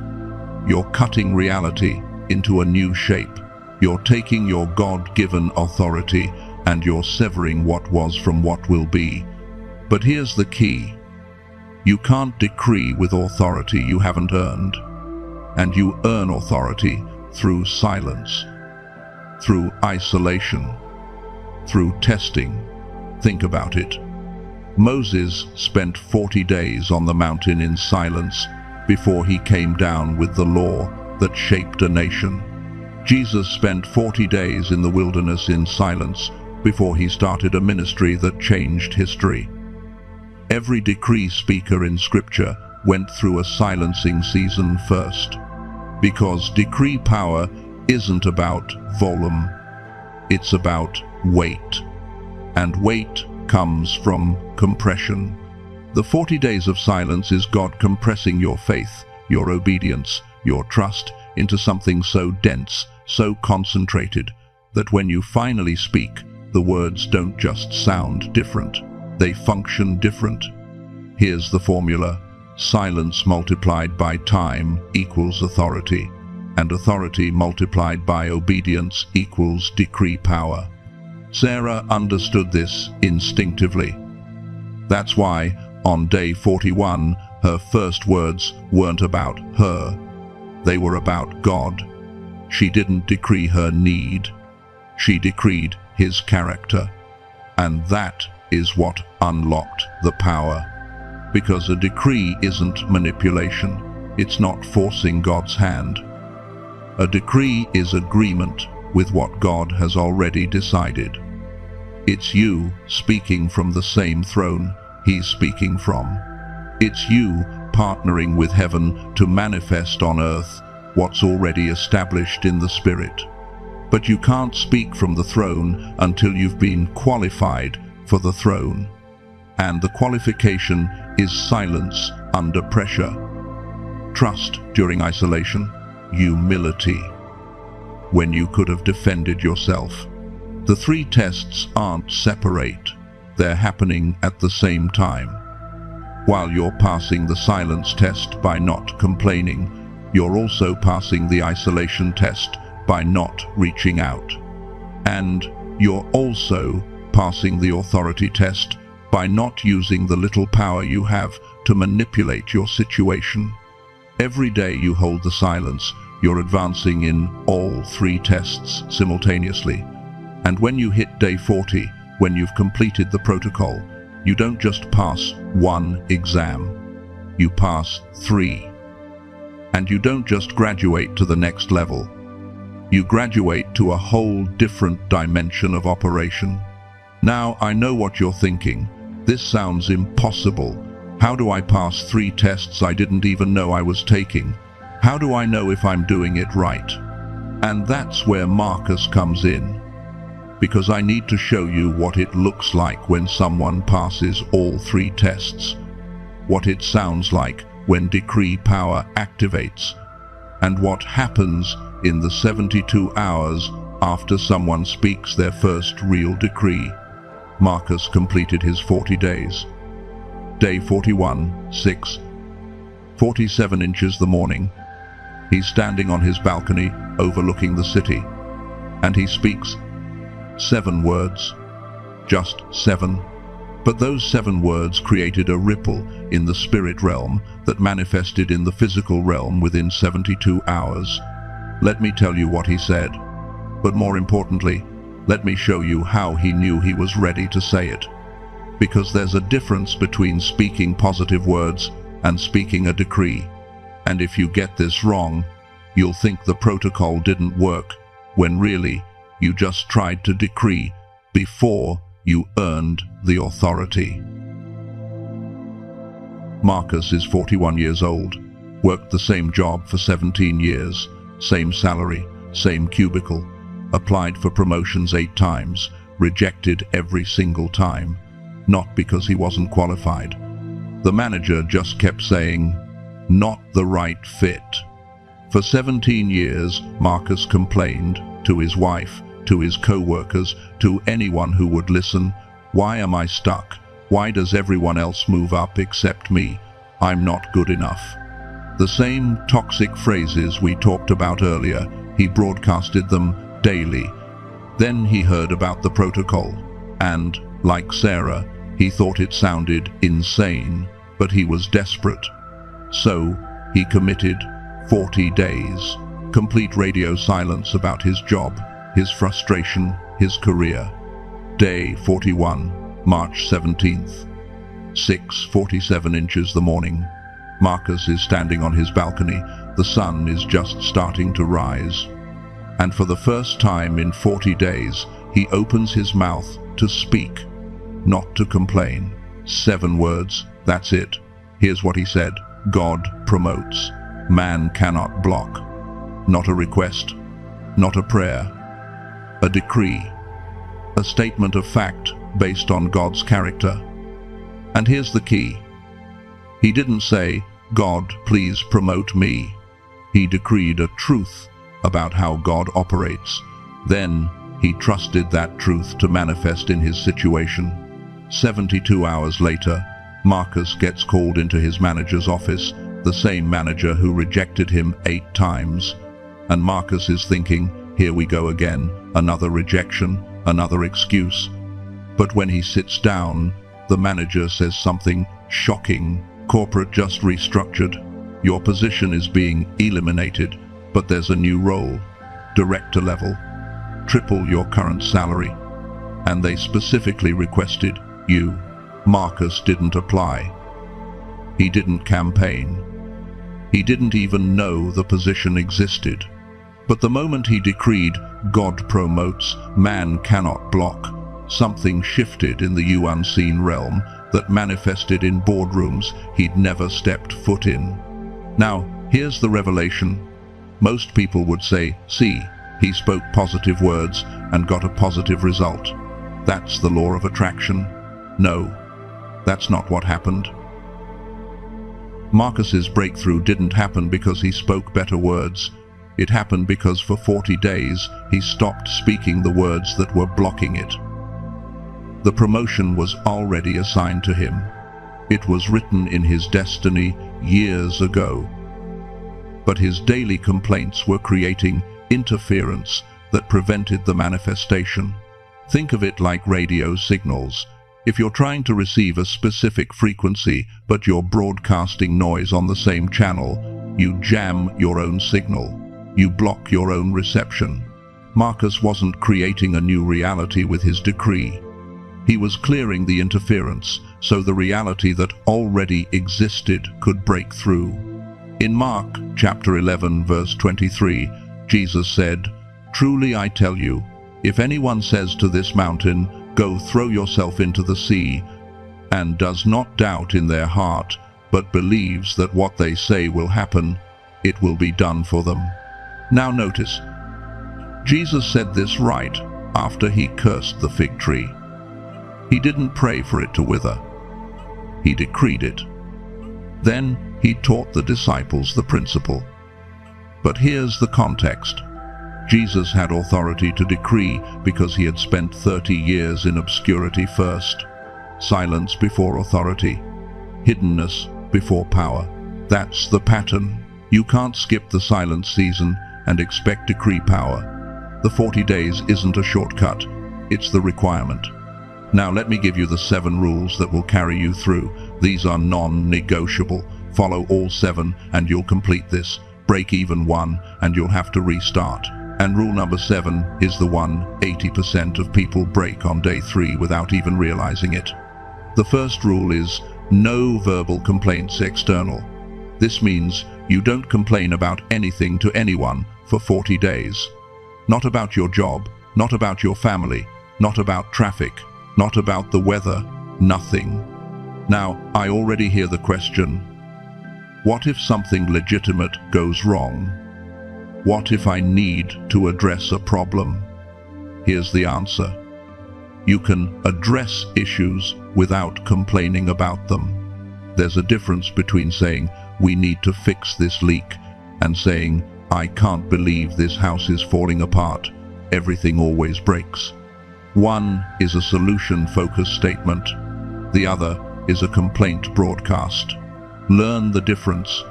You're cutting reality into a new shape. You're taking your God-given authority and you're severing what was from what will be. But here's the key. You can't decree with authority you haven't earned. And you earn authority through silence, through isolation, through testing. Think about it. Moses spent 40 days on the mountain in silence before he came down with the law that shaped a nation. Jesus spent 40 days in the wilderness in silence before he started a ministry that changed history. Every decree speaker in Scripture went through a silencing season first, because decree power isn't about volume, it's about weight, and weight comes from compression. The 40 days of silence is God compressing your faith, your obedience, your trust into something so dense, so concentrated, that when you finally speak, the words don't just sound different, they function different. Here's the formula. Silence multiplied by time equals authority, and authority multiplied by obedience equals decree power. Sarah understood this instinctively. That's why, on day 41, her first words weren't about her. They were about God. She didn't decree her need. She decreed His character. And that is what unlocked the power. Because a decree isn't manipulation. It's not forcing God's hand. A decree is agreement with what God has already decided. It's you speaking from the same throne He's speaking from. It's you partnering with heaven to manifest on earth what's already established in the Spirit. But you can't speak from the throne until you've been qualified for the throne. And the qualification is silence under pressure, trust during isolation, humility when you could have defended yourself. The three tests aren't separate, they're happening at the same time. While you're passing the silence test by not complaining, you're also passing the isolation test by not reaching out. And you're also passing the authority test by not using the little power you have to manipulate your situation. Every day you hold the silence, you're advancing in all three tests simultaneously. And when you hit day 40, when you've completed the protocol, you don't just pass one exam, you pass 3. And you don't just graduate to the next level, you graduate to a whole different dimension of operation. Now, I know what you're thinking. This sounds impossible. How do I pass 3 tests I didn't even know I was taking? How do I know if I'm doing it right? And that's where Marcus comes in. Because I need to show you what it looks like when someone passes all 3 tests. What it sounds like when decree power activates. And what happens in the 72 hours after someone speaks their first real decree, Marcus completed his 40 days. Day 41, 6:47 inches the morning. He's standing on his balcony overlooking the city, and he speaks 7 words. Just 7. But those 7 words created a ripple in the spirit realm that manifested in the physical realm within 72 hours. Let me tell you what he said, but more importantly, let me show you how he knew he was ready to say it. Because there's a difference between speaking positive words and speaking a decree. And if you get this wrong, you'll think the protocol didn't work, when really, you just tried to decree before you earned the authority. Marcus is 41 years old, worked the same job for 17 years, same salary, same cubicle, applied for promotions 8 times, rejected every single time, not because he wasn't qualified. The manager just kept saying, "Not the right fit." For 17 years, Marcus complained to his wife, to his co-workers, to anyone who would listen, "Why am I stuck? Why does everyone else move up except me? I'm not good enough." The same toxic phrases we talked about earlier, he broadcasted them daily. Then he heard about the protocol, and, like Sarah, he thought it sounded insane, but he was desperate. So, he committed 40 days, complete radio silence about his job, his frustration, his career. Day 41, March 17th, 6:47 inches the morning. Marcus is standing on his balcony. The sun is just starting to rise. And for the first time in 40 days, he opens his mouth to speak, not to complain. 7 words, that's it. Here's what he said: God promotes. Man cannot block. Not a request, not a prayer, a decree, a statement of fact based on God's character. And here's the key. He didn't say, "God, please promote me." He decreed a truth about how God operates. Then he trusted that truth to manifest in his situation. 72 hours later, Marcus gets called into his manager's office, the same manager who rejected him 8 times. And Marcus is thinking, here we go again, another rejection, another excuse. But when he sits down, the manager says something shocking. "Corporate just restructured. Your position is being eliminated, but there's a new role, director level, triple your current salary. And they specifically requested you." Marcus didn't apply. He didn't campaign. He didn't even know the position existed. But the moment he decreed, "God promotes, man cannot block," something shifted in the unseen realm that manifested in boardrooms he'd never stepped foot in. Now, here's the revelation. Most people would say, "See, he spoke positive words and got a positive result. That's the law of attraction." No, that's not what happened. Marcus's breakthrough didn't happen because he spoke better words. It happened because for 40 days he stopped speaking the words that were blocking it. The promotion was already assigned to him. It was written in his destiny years ago. But his daily complaints were creating interference that prevented the manifestation. Think of it like radio signals. If you're trying to receive a specific frequency, but you're broadcasting noise on the same channel, you jam your own signal. You block your own reception. Marcus wasn't creating a new reality with his decree. He was clearing the interference, so the reality that already existed could break through. In Mark chapter 11, verse 23, Jesus said, "Truly I tell you, if anyone says to this mountain, 'Go throw yourself into the sea,' and does not doubt in their heart, but believes that what they say will happen, it will be done for them." Now notice, Jesus said this right after he cursed the fig tree. He didn't pray for it to wither. He decreed it. Then he taught the disciples the principle. But here's the context. Jesus had authority to decree because he had spent 30 years in obscurity first. Silence before authority. Hiddenness before power. That's the pattern. You can't skip the silence season and expect decree power. The 40 days isn't a shortcut. It's the requirement. Now let me give you the 7 rules that will carry you through. These are non-negotiable. Follow all 7 and you'll complete this. Break even 1 and you'll have to restart. And rule number 7 is the one 80% of people break on day 3 without even realizing it. The first rule is no verbal complaints external. This means you don't complain about anything to anyone for 40 days. Not about your job, not about your family, not about traffic, not about the weather, nothing. Now, I already hear the question, what if something legitimate goes wrong? What if I need to address a problem? Here's the answer. You can address issues without complaining about them. There's a difference between saying, we need to fix this leak, and saying, I can't believe this house is falling apart. Everything always breaks. One is a solution-focused statement. The other is a complaint broadcast. Learn the difference.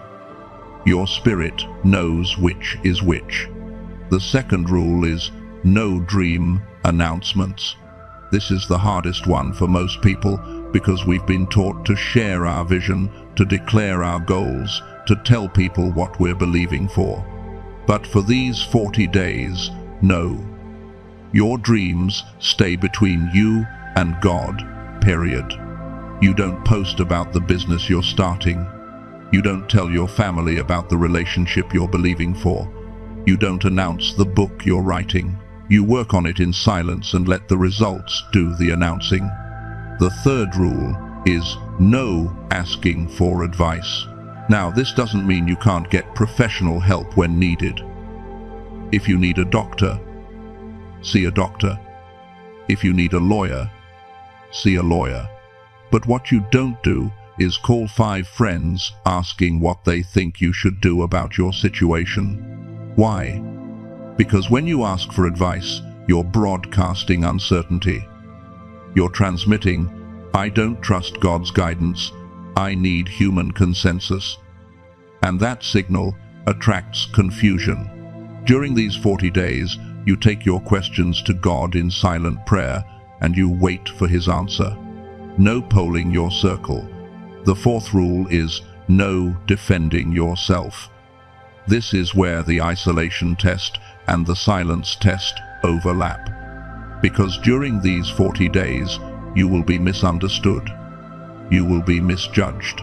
Your spirit knows which is which. The second rule is no dream announcements. This is the hardest one for most people because we've been taught to share our vision, to declare our goals, to tell people what we're believing for. But for these 40 days, no. Your dreams stay between you and God, period. You don't post about the business you're starting. You don't tell your family about the relationship you're believing for. You don't announce the book you're writing. You work on it in silence and let the results do the announcing. The third rule is no asking for advice. Now, this doesn't mean you can't get professional help when needed. If you need a doctor, see a doctor. If you need a lawyer, see a lawyer. But what you don't do is call 5 friends asking what they think you should do about your situation. Why? Because when you ask for advice, you're broadcasting uncertainty. You're transmitting, I don't trust God's guidance, I need human consensus. And that signal attracts confusion. During these 40 days, you take your questions to God in silent prayer and you wait for his answer. No polling your circle. The fourth rule is no defending yourself. This is where the isolation test and the silence test overlap. Because during these 40 days, you will be misunderstood. You will be misjudged.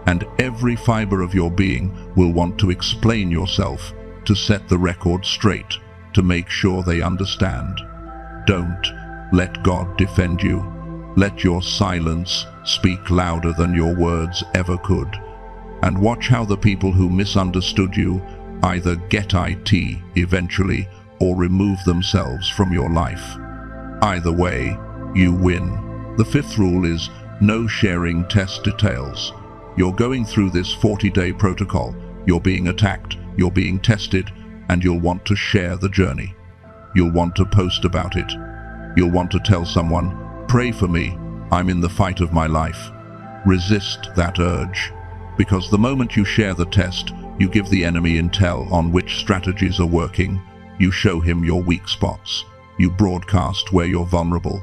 And every fiber of your being will want to explain yourself, to set the record straight, to make sure they understand. Don't let God defend you. Let your silence speak louder than your words ever could. And watch how the people who misunderstood you either get it eventually or remove themselves from your life. Either way, you win. The fifth rule is no sharing test details. You're going through this 40-day protocol. You're being attacked, you're being tested, and you'll want to share the journey. You'll want to post about it. You'll want to tell someone, pray for me, I'm in the fight of my life. Resist that urge, because the moment you share the test, you give the enemy intel on which strategies are working. You show him your weak spots. You broadcast where you're vulnerable.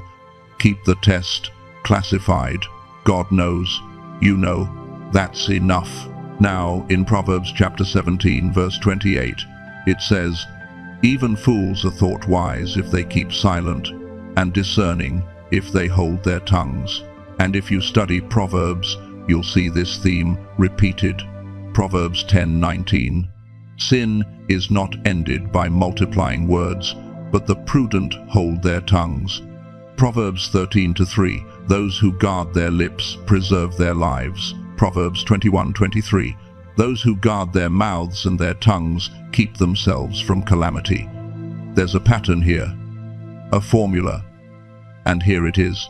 Keep the test classified. God knows. You know. That's enough. Now, in Proverbs chapter 17, verse 28, it says, even fools are thought wise if they keep silent, and discerning if they hold their tongues. And if you study Proverbs, you'll see this theme repeated. Proverbs 10:19. Sin is not ended by multiplying words, but the prudent hold their tongues. Proverbs 13:3. Those who guard their lips preserve their lives. Proverbs 21:23. Those who guard their mouths and their tongues keep themselves from calamity. There's a pattern here, a formula, and here it is.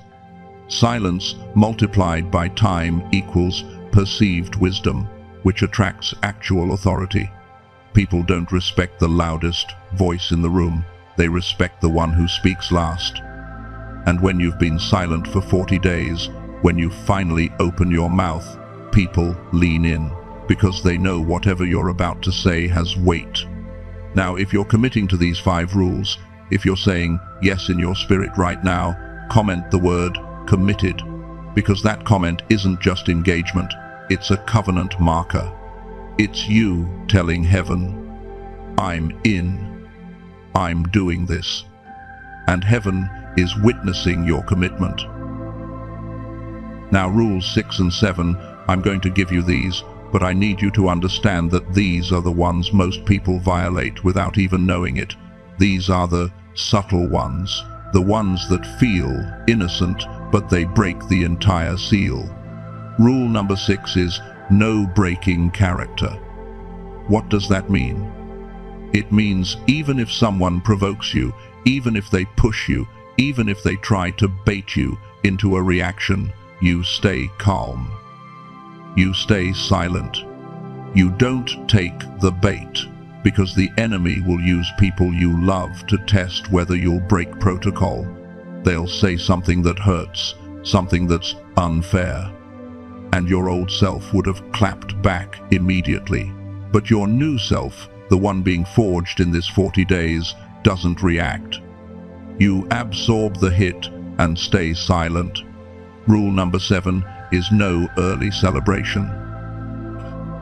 Silence multiplied by time equals perceived wisdom, which attracts actual authority. People don't respect the loudest, voice in the room. They respect the one who speaks last. And when you've been silent for 40 days, when you finally open your mouth, people lean in, because they know whatever you're about to say has weight. Now, if you're committing to these 5 rules, if you're saying yes in your spirit right now, comment the word committed, because that comment isn't just engagement, it's a covenant marker. It's you telling heaven, I'm in, I'm doing this, and heaven is witnessing your commitment. Now, rules 6 and 7, I'm going to give you these, but I need you to understand that these are the ones most people violate without even knowing it. These are the subtle ones, the ones that feel innocent, but they break the entire seal. Rule number 6 is no breaking character. What does that mean? It means even if someone provokes you, even if they push you, even if they try to bait you into a reaction, you stay calm. You stay silent. You don't take the bait, because the enemy will use people you love to test whether you'll break protocol. They'll say something that hurts, something that's unfair, and your old self would have clapped back immediately. But your new self, the one being forged in this 40 days, doesn't react. You absorb the hit and stay silent. Rule number 7 is no early celebration.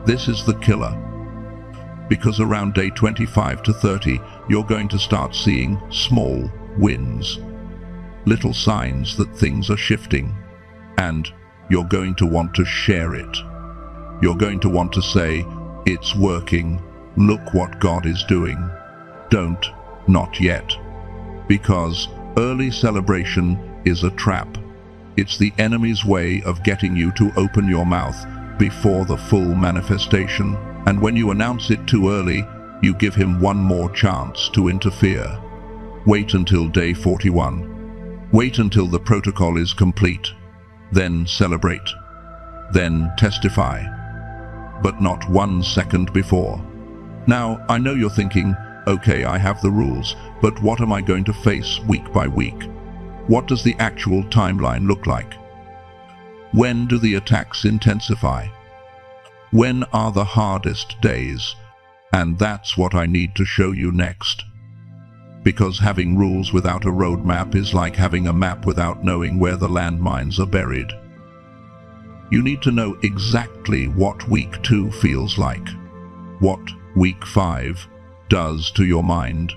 This is the killer, because around day 25 to 30, you're going to start seeing small wins, little signs that things are shifting, and you're going to want to share it. You're going to want to say, it's working, look what God is doing. Don't, not yet, because early celebration is a trap. It's the enemy's way of getting you to open your mouth before the full manifestation. And when you announce it too early, you give him one more chance to interfere. Wait until day 41. Wait until the protocol is complete. Then celebrate. Then testify. But not 1 second before. Now, I know you're thinking, okay, I have the rules, but what am I going to face week by week? What does the actual timeline look like? When do the attacks intensify? When are the hardest days? And that's what I need to show you next. Because having rules without a roadmap is like having a map without knowing where the landmines are buried. You need to know exactly what week 2 feels like, what week 5 does to your mind,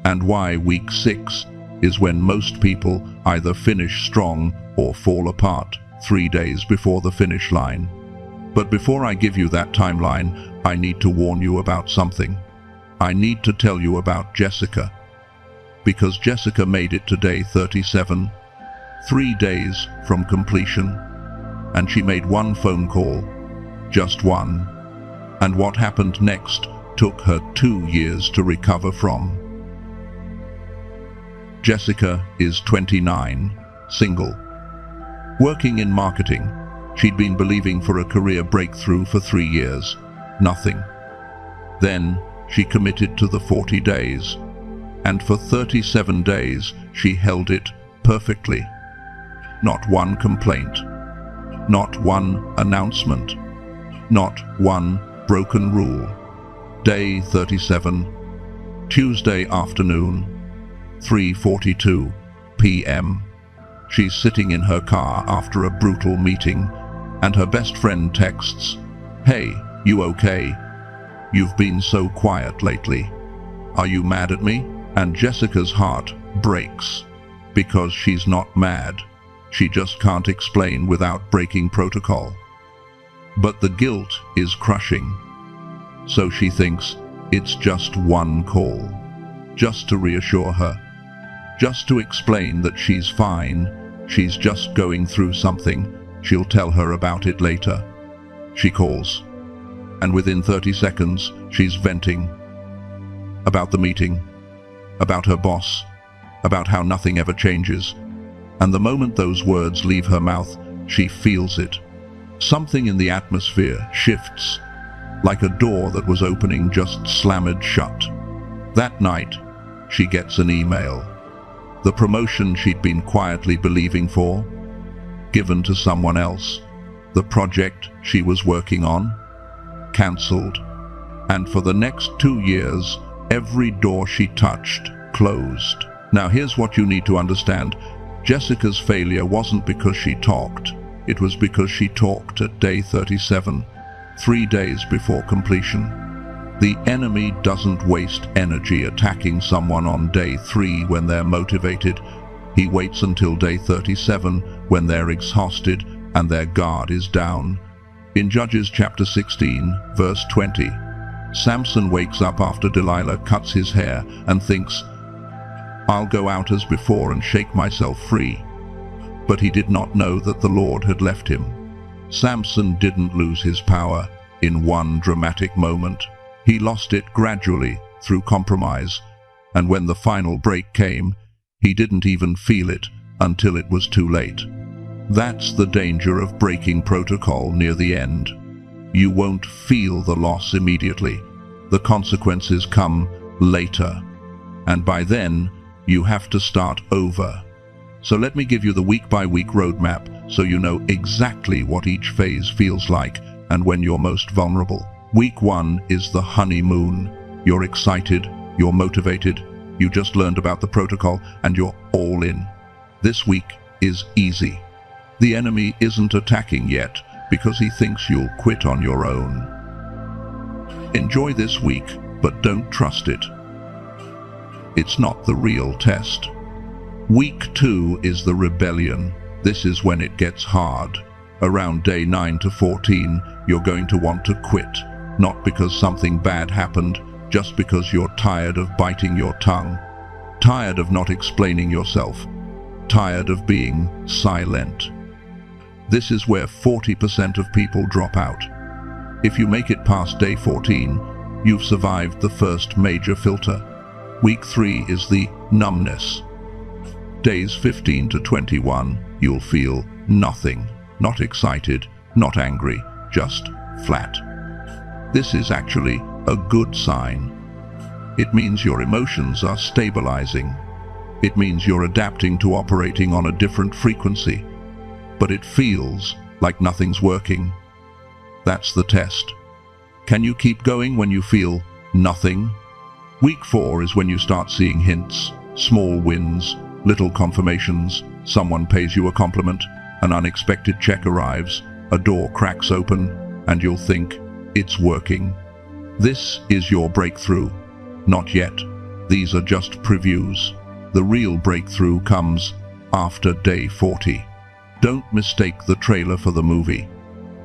and why week 6 is when most people either finish strong or fall apart 3 days before the finish line. But before I give you that timeline, I need to warn you about something. I need to tell you about Jessica, because Jessica made it to day 37, 3 days from completion, and she made one phone call, just one, and what happened next took her 2 years to recover from. Jessica is 29, single. Working in marketing, she'd been believing for a career breakthrough for 3 years, nothing. Then she committed to the 40 days, and for 37 days she held it perfectly. Not one complaint, not one announcement, not one broken rule. Day 37, Tuesday afternoon, 3:42 p.m. She's sitting in her car after a brutal meeting, and her best friend texts, "Hey, you okay? You've been so quiet lately. Are you mad at me?" And Jessica's heart breaks, because she's not mad. She just can't explain without breaking protocol. But the guilt is crushing. So she thinks it's just one call, just to reassure her, just to explain that she's fine, she's just going through something, she'll tell her about it later. She calls, and within 30 seconds, she's venting about the meeting, about her boss, about how nothing ever changes. And the moment those words leave her mouth, she feels it. Something in the atmosphere shifts, like a door that was opening just slammed shut. That night, she gets an email. The promotion she'd been quietly believing for, given to someone else. The project she was working on, cancelled. And for the next 2 years, every door she touched closed. Now here's what you need to understand. Jessica's failure wasn't because she talked. It was because she talked at day 37, 3 days before completion. The enemy doesn't waste energy attacking someone on day 3 when they're motivated. He waits until day 37 when they're exhausted and their guard is down. In Judges chapter 16, verse 20, Samson wakes up after Delilah cuts his hair and thinks, "I'll go out as before and shake myself free." But he did not know that the Lord had left him. Samson didn't lose his power in one dramatic moment. He lost it gradually through compromise, and when the final break came, he didn't even feel it until it was too late. That's the danger of breaking protocol near the end. You won't feel the loss immediately. The consequences come later, and by then, you have to start over. So let me give you the week-by-week roadmap so you know exactly what each phase feels like and when you're most vulnerable. Week 1 is the honeymoon. You're excited, you're motivated, you just learned about the protocol, and you're all in. This week is easy. The enemy isn't attacking yet because he thinks you'll quit on your own. Enjoy this week, but don't trust it. It's not the real test. Week 2 is the rebellion. This is when it gets hard. Around day 9 to 14, you're going to want to quit. Not because something bad happened, just because you're tired of biting your tongue. Tired of not explaining yourself. Tired of being silent. This is where 40% of people drop out. If you make it past day 14, you've survived the first major filter. Week 3 is the numbness. Days 15 to 21, you'll feel nothing. Not excited, not angry, just flat. This is actually a good sign. It means your emotions are stabilizing. It means you're adapting to operating on a different frequency. But it feels like nothing's working. That's the test. Can you keep going when you feel nothing? Week 4 is when you start seeing hints, small wins, little confirmations. Someone pays you a compliment, an unexpected check arrives, a door cracks open, and you'll think, it's working. This is your breakthrough. Not yet. These are just previews. The real breakthrough comes after day 40. Don't mistake the trailer for the movie.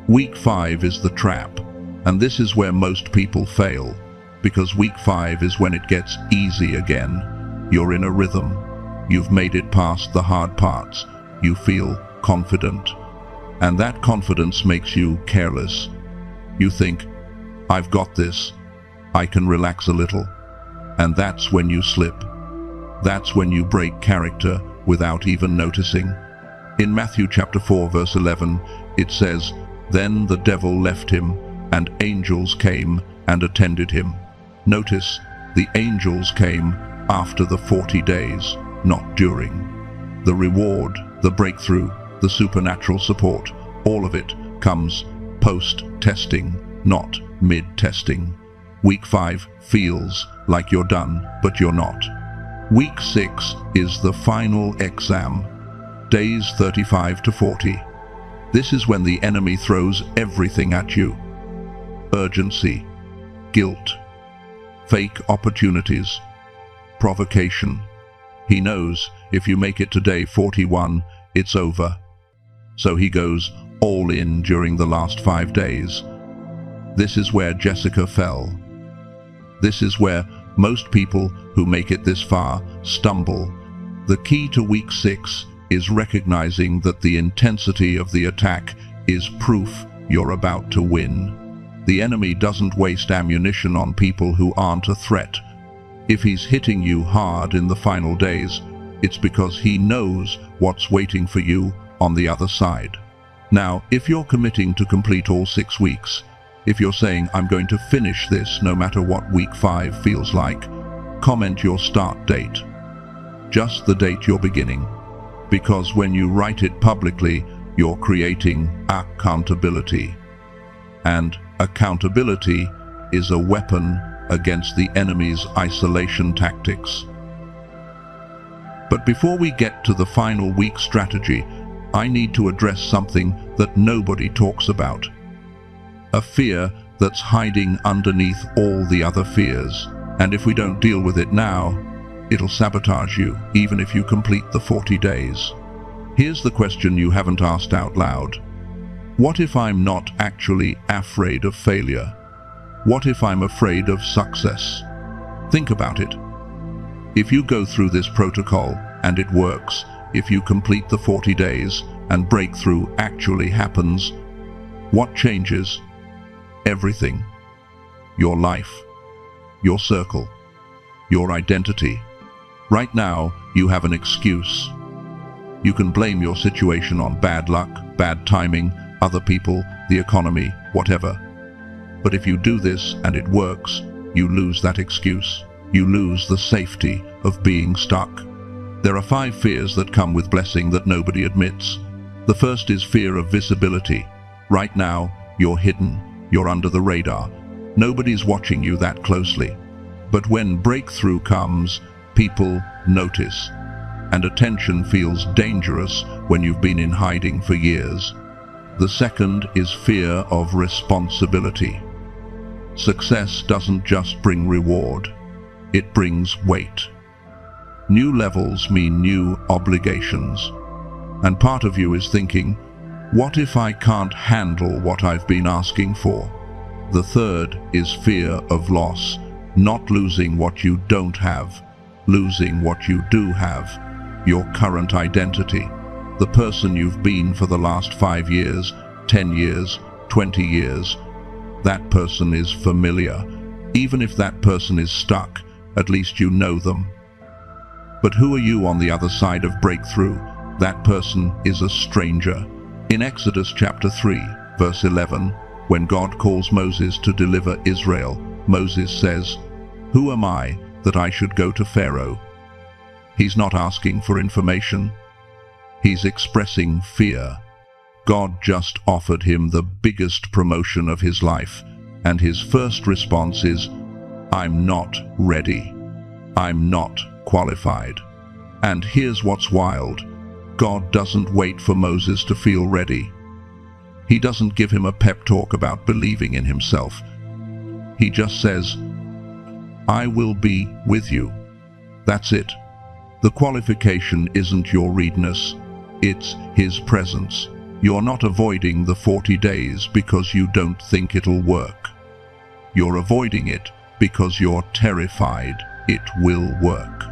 Week 5 is the trap, and this is where most people fail, because week 5 is when it gets easy again. You're in a rhythm. You've made it past the hard parts. You feel confident. And that confidence makes you careless. You think, I've got this. I can relax a little. And that's when you slip. That's when you break character without even noticing. In Matthew chapter 4 verse 11, it says, "Then the devil left him, and angels came and attended him." Notice, the angels came after the 40 days, not during. The reward, the breakthrough, the supernatural support, all of it comes post-testing, not mid-testing. Week 5 feels like you're done, but you're not. Week 6 is the final exam, days 35 to 40. This is when the enemy throws everything at you. Urgency, guilt, fake opportunities, provocation. He knows if you make it to day 41, it's over. So he goes all in during the last 5 days. This is where Jessica fell. This is where most people who make it this far stumble. The key to week 6 is recognizing that the intensity of the attack is proof you're about to win. The enemy doesn't waste ammunition on people who aren't a threat. If he's hitting you hard in the final days, it's because he knows what's waiting for you on the other side. Now, if you're committing to complete all 6 weeks, if you're saying, I'm going to finish this no matter what week 5 feels like, comment your start date. Just the date you're beginning. Because when you write it publicly, you're creating accountability. And accountability is a weapon against the enemy's isolation tactics. But before we get to the final week strategy, I need to address something that nobody talks about. A fear that's hiding underneath all the other fears. And if we don't deal with it now, it'll sabotage you, even if you complete the 40 days. Here's the question you haven't asked out loud. What if I'm not actually afraid of failure? What if I'm afraid of success? Think about it. If you go through this protocol and it works, if you complete the 40 days and breakthrough actually happens, what changes? Everything. Your life, your circle, your identity. Right now, you have an excuse. You can blame your situation on bad luck, bad timing, other people, the economy, whatever. But if you do this and it works, you lose that excuse. You lose the safety of being stuck. There are 5 fears that come with blessing that nobody admits. The first is fear of visibility. Right now, you're hidden. You're under the radar. Nobody's watching you that closely. But when breakthrough comes, people notice. And attention feels dangerous when you've been in hiding for years. The second is fear of responsibility. Success doesn't just bring reward. It brings weight. New levels mean new obligations. And part of you is thinking, what if I can't handle what I've been asking for? The third is fear of loss, not losing what you don't have, losing what you do have, your current identity, the person you've been for the last 5 years, 10 years, 20 years. That person is familiar. Even if that person is stuck, at least you know them. But who are you on the other side of breakthrough? That person is a stranger. In Exodus chapter 3, verse 11, when God calls Moses to deliver Israel, Moses says, "Who am I that I should go to Pharaoh?" He's not asking for information. He's expressing fear. God just offered him the biggest promotion of his life, and his first response is, "I'm not ready. I'm not qualified." And here's what's wild. God doesn't wait for Moses to feel ready. He doesn't give him a pep talk about believing in himself. He just says, "I will be with you." That's it. The qualification isn't your readiness, it's his presence. You're not avoiding the 40 days because you don't think it'll work. You're avoiding it because you're terrified it will work.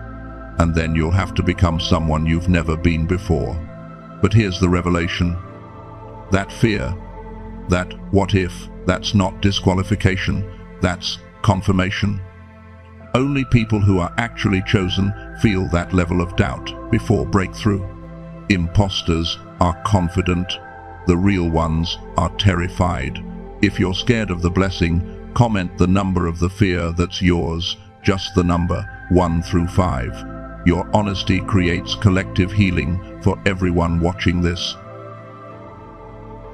And then you'll have to become someone you've never been before. But here's the revelation. That fear, that what if, that's not disqualification, that's confirmation. Only people who are actually chosen feel that level of doubt before breakthrough. Imposters are confident, the real ones are terrified. If you're scared of the blessing, comment the number of the fear that's yours, just the number, 1 through 5. Your honesty creates collective healing for everyone watching this.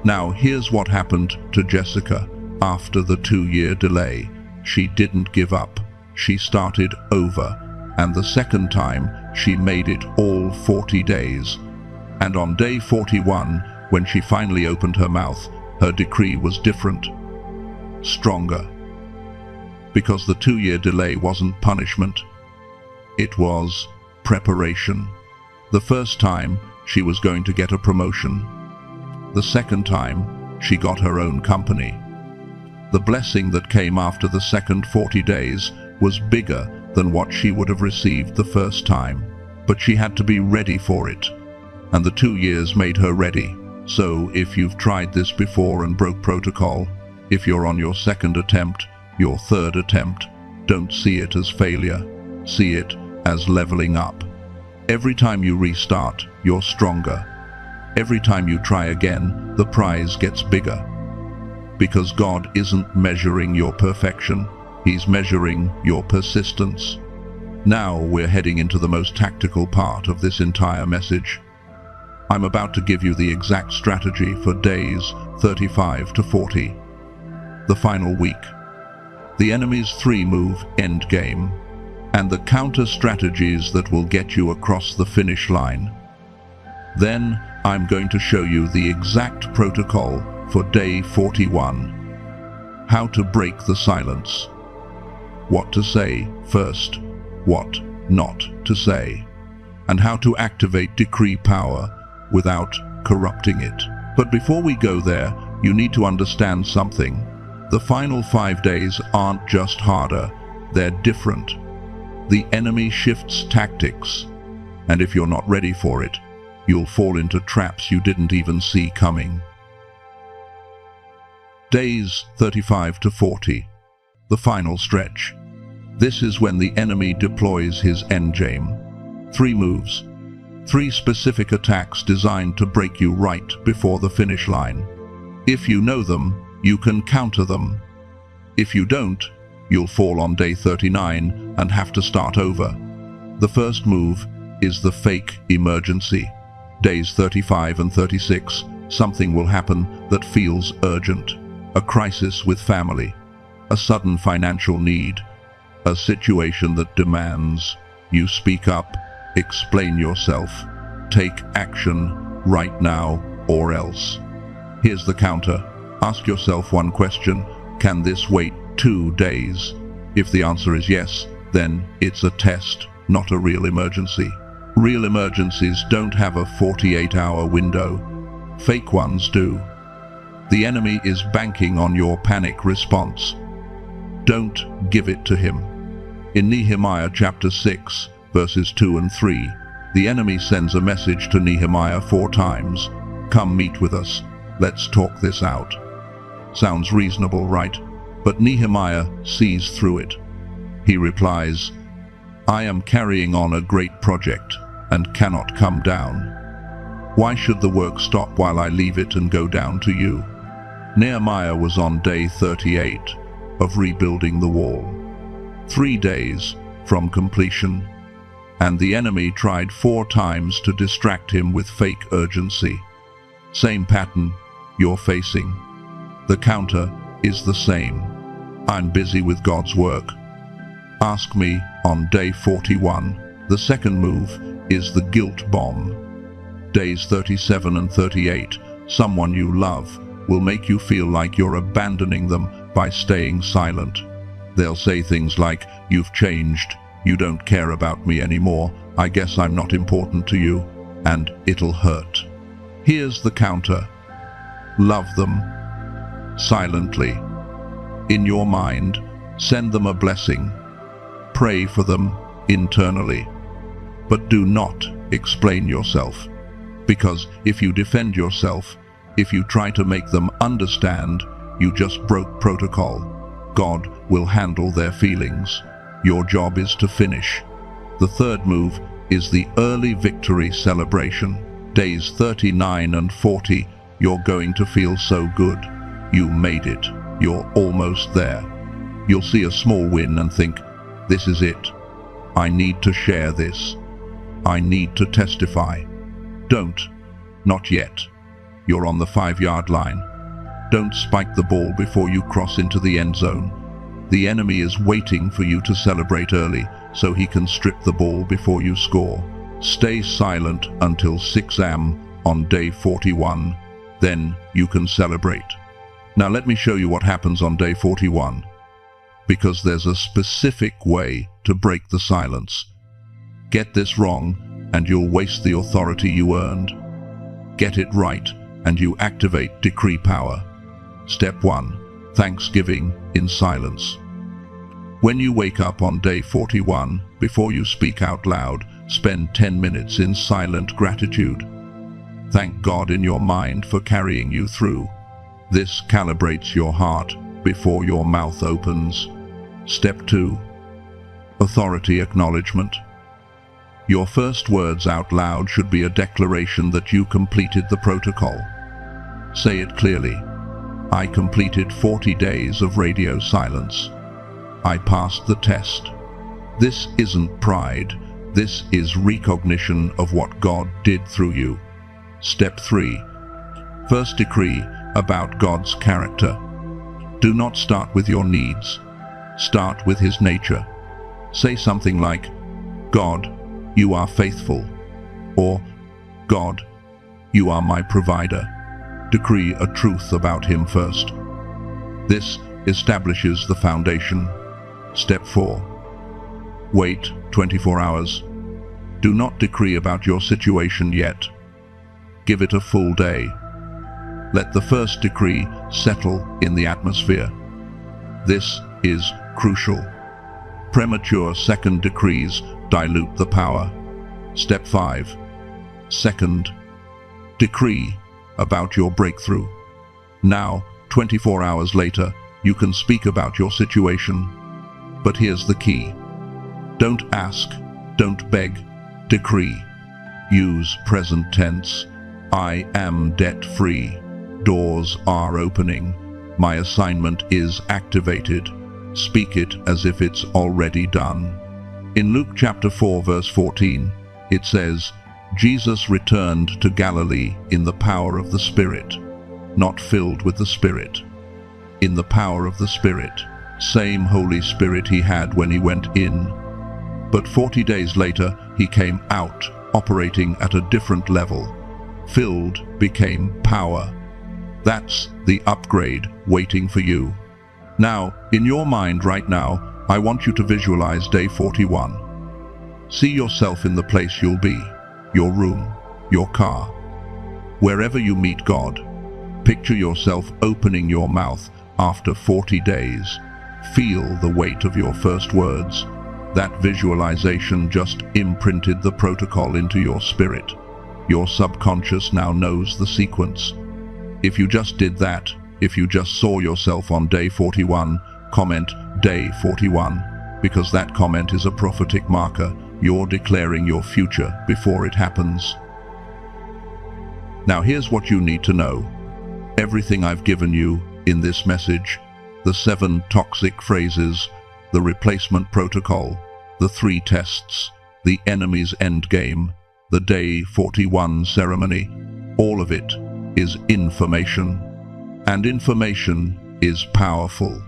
Now, here's what happened to Jessica after the 2-year delay. She didn't give up. She started over, and the second time, she made it all 40 days. And on day 41, when she finally opened her mouth, her decree was different, stronger. Because the 2-year delay wasn't punishment. It was preparation. The first time, she was going to get a promotion. The second time, she got her own company. The blessing that came after the second 40 days was bigger than what she would have received the first time, but she had to be ready for it. And the 2 years made her ready. So if you've tried this before and broke protocol, if you're on your second attempt, your third attempt, don't see it as failure. See it as leveling up. Every time you restart, you're stronger. Every time you try again, the prize gets bigger. Because God isn't measuring your perfection, He's measuring your persistence. Now we're heading into the most tactical part of this entire message. I'm about to give you the exact strategy for days 35 to 40. The final week. The enemy's 3-move endgame, and the counter strategies that will get you across the finish line. Then I'm going to show you the exact protocol for day 41. How to break the silence. What to say first, what not to say, and how to activate decree power without corrupting it. But before we go there, you need to understand something. The final 5 days aren't just harder, they're different. The enemy shifts tactics, and if you're not ready for it, you'll fall into traps you didn't even see coming. Days 35 to 40. The final stretch. This is when the enemy deploys his endgame. 3 moves. 3 specific attacks designed to break you right before the finish line. If you know them, you can counter them. If you don't, you'll fall on day 39 and have to start over. The first move is the fake emergency. Days 35 and 36, something will happen that feels urgent. A crisis with family, a sudden financial need, a situation that demands you speak up, explain yourself, take action right now or else. Here's the counter. Ask yourself one question: can this wait 2 days? If the answer is yes, then it's a test, not a real emergency. Real emergencies don't have a 48-hour window. Fake ones do. The enemy is banking on your panic response. Don't give it to him. In Nehemiah chapter 6, verses 2 and 3, the enemy sends a message to Nehemiah 4 times. Come meet with us. Let's talk this out. Sounds reasonable, right? But Nehemiah sees through it. He replies, I am carrying on a great project and cannot come down. Why should the work stop while I leave it and go down to you? Nehemiah was on day 38 of rebuilding the wall. 3 days from completion, and the enemy tried 4 times to distract him with fake urgency. Same pattern you're facing. The counter is the same. I'm busy with God's work. Ask me on day 41. The second move is the guilt bomb. Days 37 and 38, someone you love will make you feel like you're abandoning them by staying silent. They'll say things like, you've changed, you don't care about me anymore, I guess I'm not important to you, and it'll hurt. Here's the counter. Love them silently. In your mind, send them a blessing. Pray for them internally. But do not explain yourself. Because if you defend yourself, if you try to make them understand, you just broke protocol. God will handle their feelings. Your job is to finish. The third move is the early victory celebration. Days 39 and 40, you're going to feel so good. You made it. You're almost there. You'll see a small win and think, this is it. I need to share this. I need to testify. Don't. Not yet. You're on the 5-yard line. Don't spike the ball before you cross into the end zone. The enemy is waiting for you to celebrate early so he can strip the ball before you score. Stay silent until 6 a.m. on day 41. Then you can celebrate. Now let me show you what happens on day 41. Because there's a specific way to break the silence. Get this wrong and you'll waste the authority you earned. Get it right and you activate decree power. Step 1. Thanksgiving in silence. When you wake up on day 41, before you speak out loud, spend 10 minutes in silent gratitude. Thank God in your mind for carrying you through. This calibrates your heart before your mouth opens. Step 2. Authority acknowledgement. Your first words out loud should be a declaration that you completed the protocol. Say it clearly. I completed 40 days of radio silence. I passed the test. This isn't pride. This is recognition of what God did through you. Step 3. First decree about God's character. Do not start with your needs. Start with His nature. Say something like, God, you are faithful, or God, you are my provider. Decree a truth about Him first. This establishes the foundation. Step 4. Wait 24 hours. Do not decree about your situation yet. Give it a full day. Let the first decree settle in the atmosphere. This is crucial. Premature second decrees dilute the power. Step 5. Second, decree about your breakthrough. Now, 24 hours later, you can speak about your situation. But here's the key. Don't ask, don't beg, decree. Use present tense. I am debt-free. Doors are opening. My assignment is activated. Speak it as if it's already done. In Luke chapter 4 verse 14, it says, Jesus returned to Galilee in the power of the Spirit, not filled with the Spirit. In the power of the Spirit, same Holy Spirit He had when He went in. But 40 days later, He came out, operating at a different level. Filled became power. That's the upgrade waiting for you. Now, in your mind right now, I want you to visualize day 41. See yourself in the place you'll be, your room, your car. Wherever you meet God, picture yourself opening your mouth after 40 days. Feel the weight of your first words. That visualization just imprinted the protocol into your spirit. Your subconscious now knows the sequence. If you just did that, if you just saw yourself on day 41, comment day 41, because that comment is a prophetic marker. You're declaring your future before it happens. Now here's what you need to know. Everything I've given you in this message, the 7 toxic phrases, the replacement protocol, the 3 tests, the enemy's endgame, the day 41 ceremony, all of it is information. And information is powerful.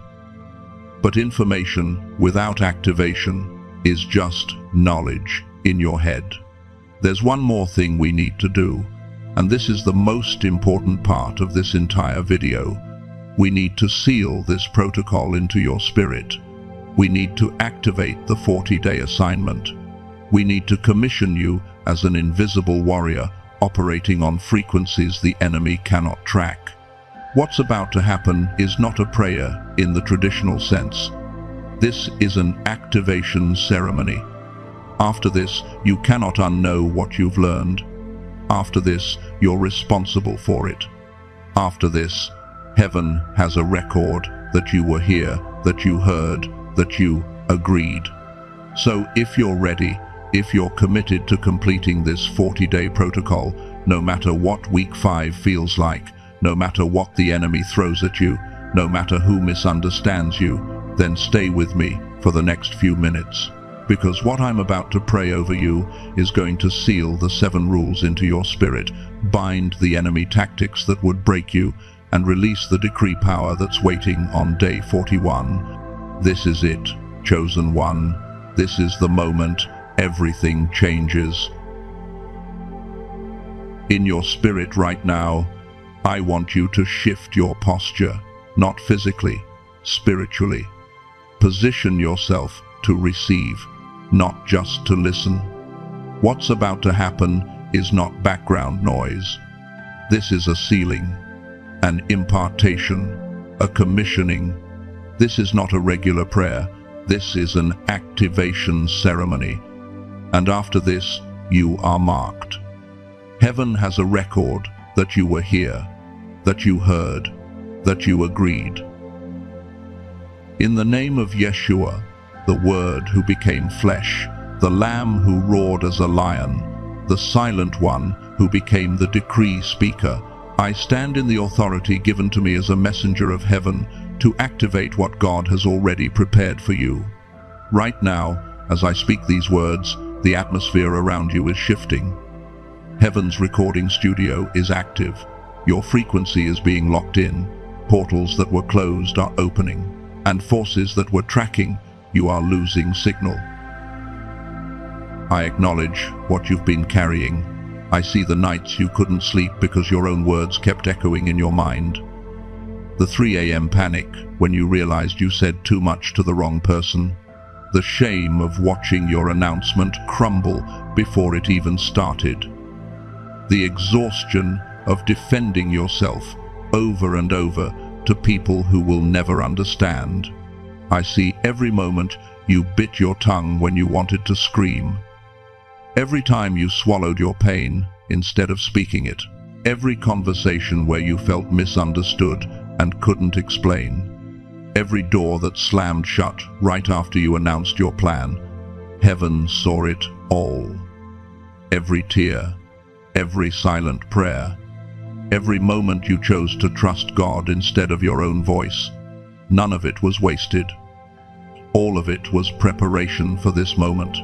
But information without activation is just knowledge in your head. There's one more thing we need to do, and this is the most important part of this entire video. We need to seal this protocol into your spirit. We need to activate the 40-day assignment. We need to commission you as an invisible warrior operating on frequencies the enemy cannot track. What's about to happen is not a prayer in the traditional sense. This is an activation ceremony. After this, you cannot unknow what you've learned. After this, you're responsible for it. After this, heaven has a record that you were here, that you heard, that you agreed. So if you're ready, if you're committed to completing this 40-day protocol, no matter what week 5 feels like, no matter what the enemy throws at you, no matter who misunderstands you, then stay with me for the next few minutes. Because what I'm about to pray over you is going to seal the 7 rules into your spirit, bind the enemy tactics that would break you, and release the decree power that's waiting on day 41. This is it, chosen one. This is the moment everything changes. In your spirit right now, I want you to shift your posture, not physically, spiritually. Position yourself to receive, not just to listen. What's about to happen is not background noise. This is a sealing, an impartation, a commissioning. This is not a regular prayer. This is an activation ceremony. And after this, you are marked. Heaven has a record that you were here, that you heard, that you agreed. In the name of Yeshua, the Word who became flesh, the Lamb who roared as a lion, the Silent One who became the decree speaker, I stand in the authority given to me as a messenger of heaven to activate what God has already prepared for you. Right now, As I speak these words, the atmosphere around you is shifting. Heaven's recording studio is active. Your frequency is being locked in. Portals that were closed are opening, and forces that were tracking you are losing signal. I acknowledge what you've been carrying. I see the nights you couldn't sleep because your own words kept echoing in your mind. The 3 a.m. panic when you realized you said too much to the wrong person. The shame of watching your announcement crumble before it even started. The exhaustion of defending yourself over and over to people who will never understand. I see every moment you bit your tongue when you wanted to scream. Every time you swallowed your pain instead of speaking it. Every conversation where you felt misunderstood and couldn't explain. Every door that slammed shut right after you announced your plan. Heaven saw it all. Every tear, every silent prayer, every moment you chose to trust God instead of your own voice. None of it was wasted. All of it was preparation for this moment.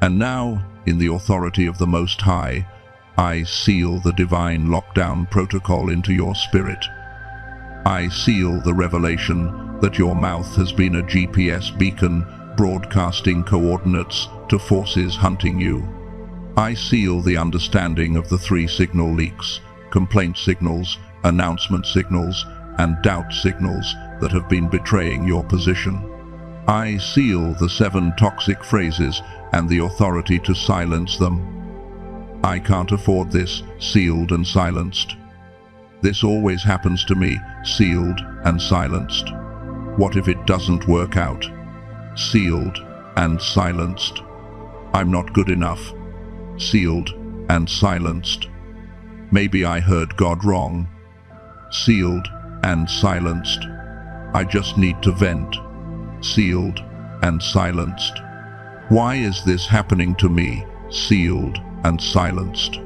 And now, in the authority of the Most High, I seal the divine lockdown protocol into your spirit. I seal the revelation that your mouth has been a GPS beacon broadcasting coordinates to forces hunting you. I seal the understanding of the 3 signal leaks, complaint signals, announcement signals, and doubt signals that have been betraying your position. I seal the 7 toxic phrases and the authority to silence them. I can't afford this, sealed and silenced. This always happens to me, sealed and silenced. What if it doesn't work out? Sealed and silenced. I'm not good enough. Sealed and silenced. Maybe I heard God wrong. Sealed and silenced. I just need to vent. Sealed and silenced. Why is this happening to me? Sealed and silenced.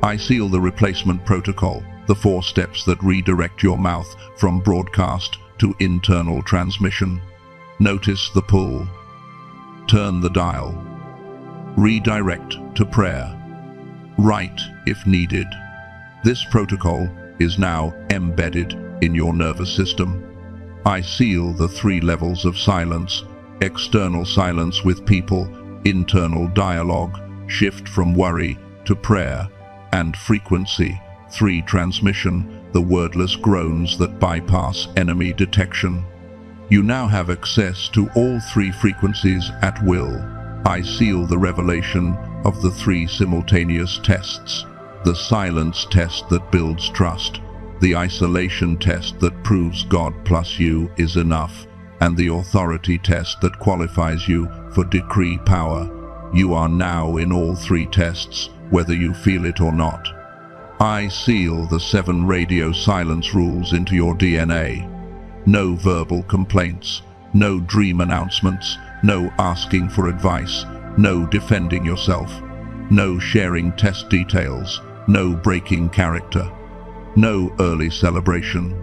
I seal the replacement protocol, the 4 steps that redirect your mouth from broadcast to internal transmission. Notice the pull. Turn the dial. Redirect to prayer. Write if needed. This protocol is now embedded in your nervous system. I seal the 3 levels of silence: external silence with people, internal dialogue, shift from worry to prayer, and frequency 3 transmission, the wordless groans that bypass enemy detection. You now have access to all 3 frequencies at will. I seal the revelation of the 3 simultaneous tests: the silence test that builds trust, the isolation test that proves God plus you is enough, and the authority test that qualifies you for decree power. You are now in all 3 tests, whether you feel it or not. I seal the 7 radio silence rules into your DNA. No verbal complaints, no dream announcements, no asking for advice, no defending yourself, no sharing test details, no breaking character, no early celebration.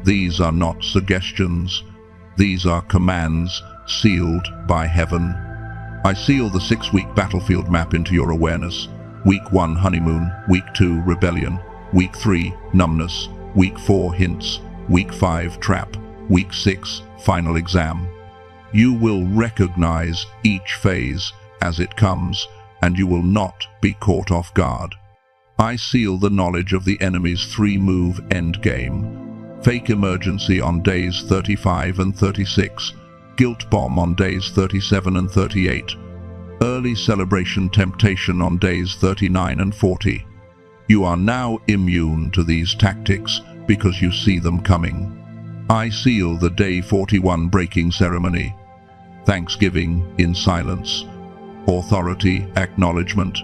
These are not suggestions. These are commands sealed by heaven. I seal the 6-week battlefield map into your awareness. Week 1, honeymoon. Week 2, rebellion. Week 3, numbness. Week 4, hints. Week 5, trap. Week 6, final exam. You will recognize each phase as it comes, and you will not be caught off guard. I seal the knowledge of the enemy's 3-move endgame. Fake emergency on days 35 and 36. Guilt bomb on days 37 and 38. Early celebration temptation on days 39 and 40. You are now immune to these tactics because you see them coming. I seal the day 41 breaking ceremony. Thanksgiving in silence. Authority acknowledgement.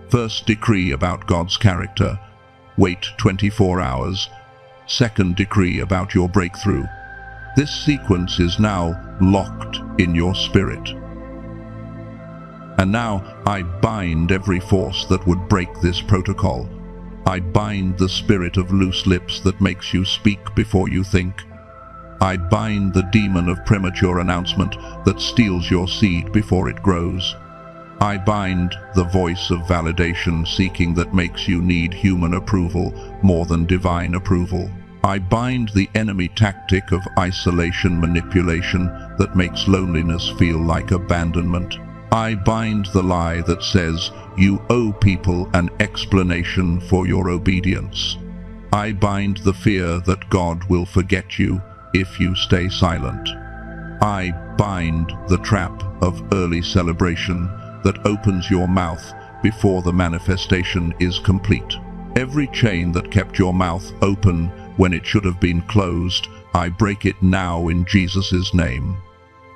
First decree about God's character. Wait 24 hours. Second decree about your breakthrough. This sequence is now locked in your spirit. And now I bind every force that would break this protocol. I bind the spirit of loose lips that makes you speak before you think. I bind the demon of premature announcement that steals your seed before it grows. I bind the voice of validation seeking that makes you need human approval more than divine approval. I bind the enemy tactic of isolation manipulation that makes loneliness feel like abandonment. I bind the lie that says you owe people an explanation for your obedience. I bind the fear that God will forget you if you stay silent. I bind the trap of early celebration that opens your mouth before the manifestation is complete. Every chain that kept your mouth open when it should have been closed, I break it now in Jesus' name.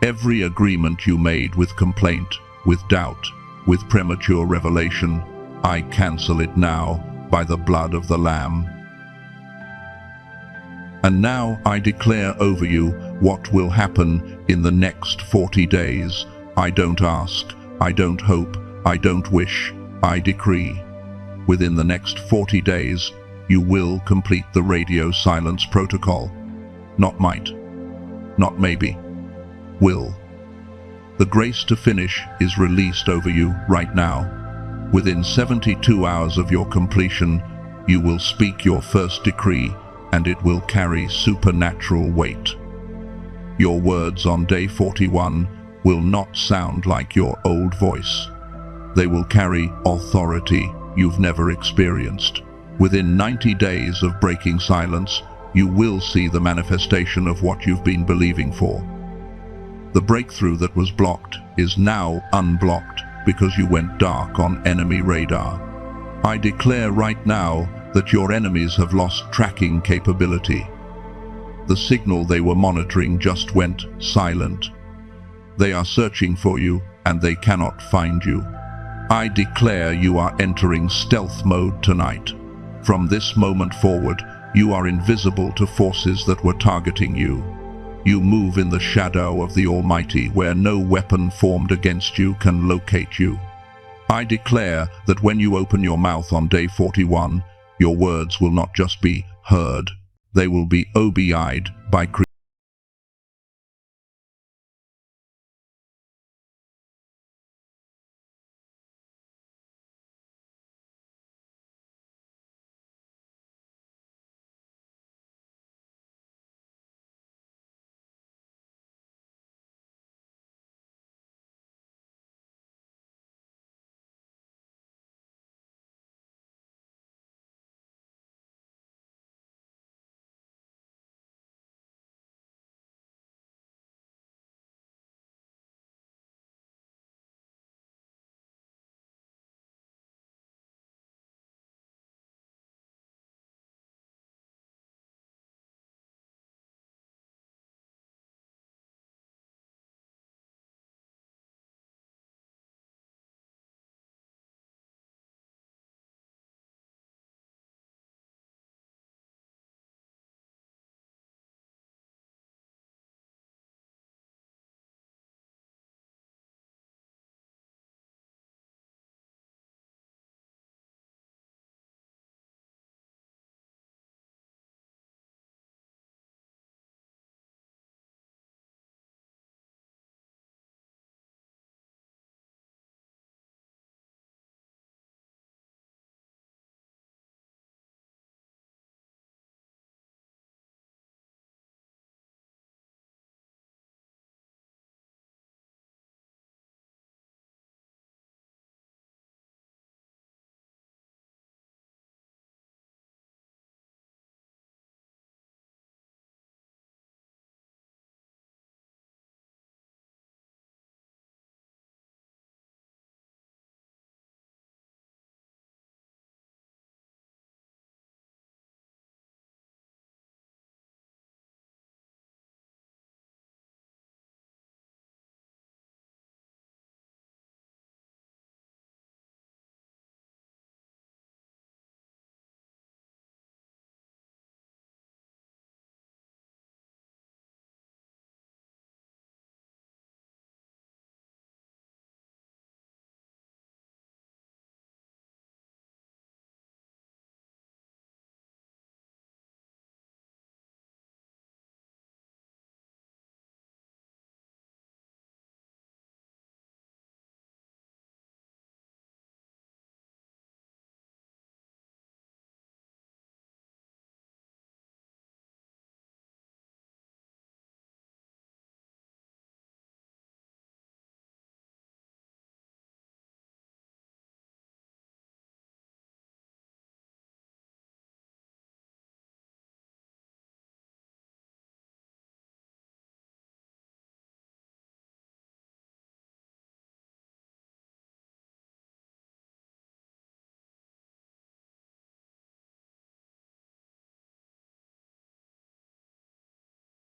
Every agreement you made with complaint, with doubt, with premature revelation, I cancel it now by the blood of the Lamb. And now I declare over you what will happen in the next 40 days. I don't ask, I don't hope, I don't wish, I decree. Within the next 40 days, you will complete the radio silence protocol. Not might, not maybe, will. The grace to finish is released over you right now. Within 72 hours of your completion, you will speak your first decree, and it will carry supernatural weight. Your words on day 41 will not sound like your old voice. They will carry authority you've never experienced. Within 90 days of breaking silence, you will see the manifestation of what you've been believing for. The breakthrough that was blocked is now unblocked because you went dark on enemy radar. I declare right now that your enemies have lost tracking capability. The signal they were monitoring just went silent. They are searching for you and they cannot find you. I declare you are entering stealth mode tonight. From this moment forward, you are invisible to forces that were targeting you. You move in the shadow of the Almighty, where no weapon formed against you can locate you. I declare that when you open your mouth on day 41, your words will not just be heard, they will be OBI'd by creation.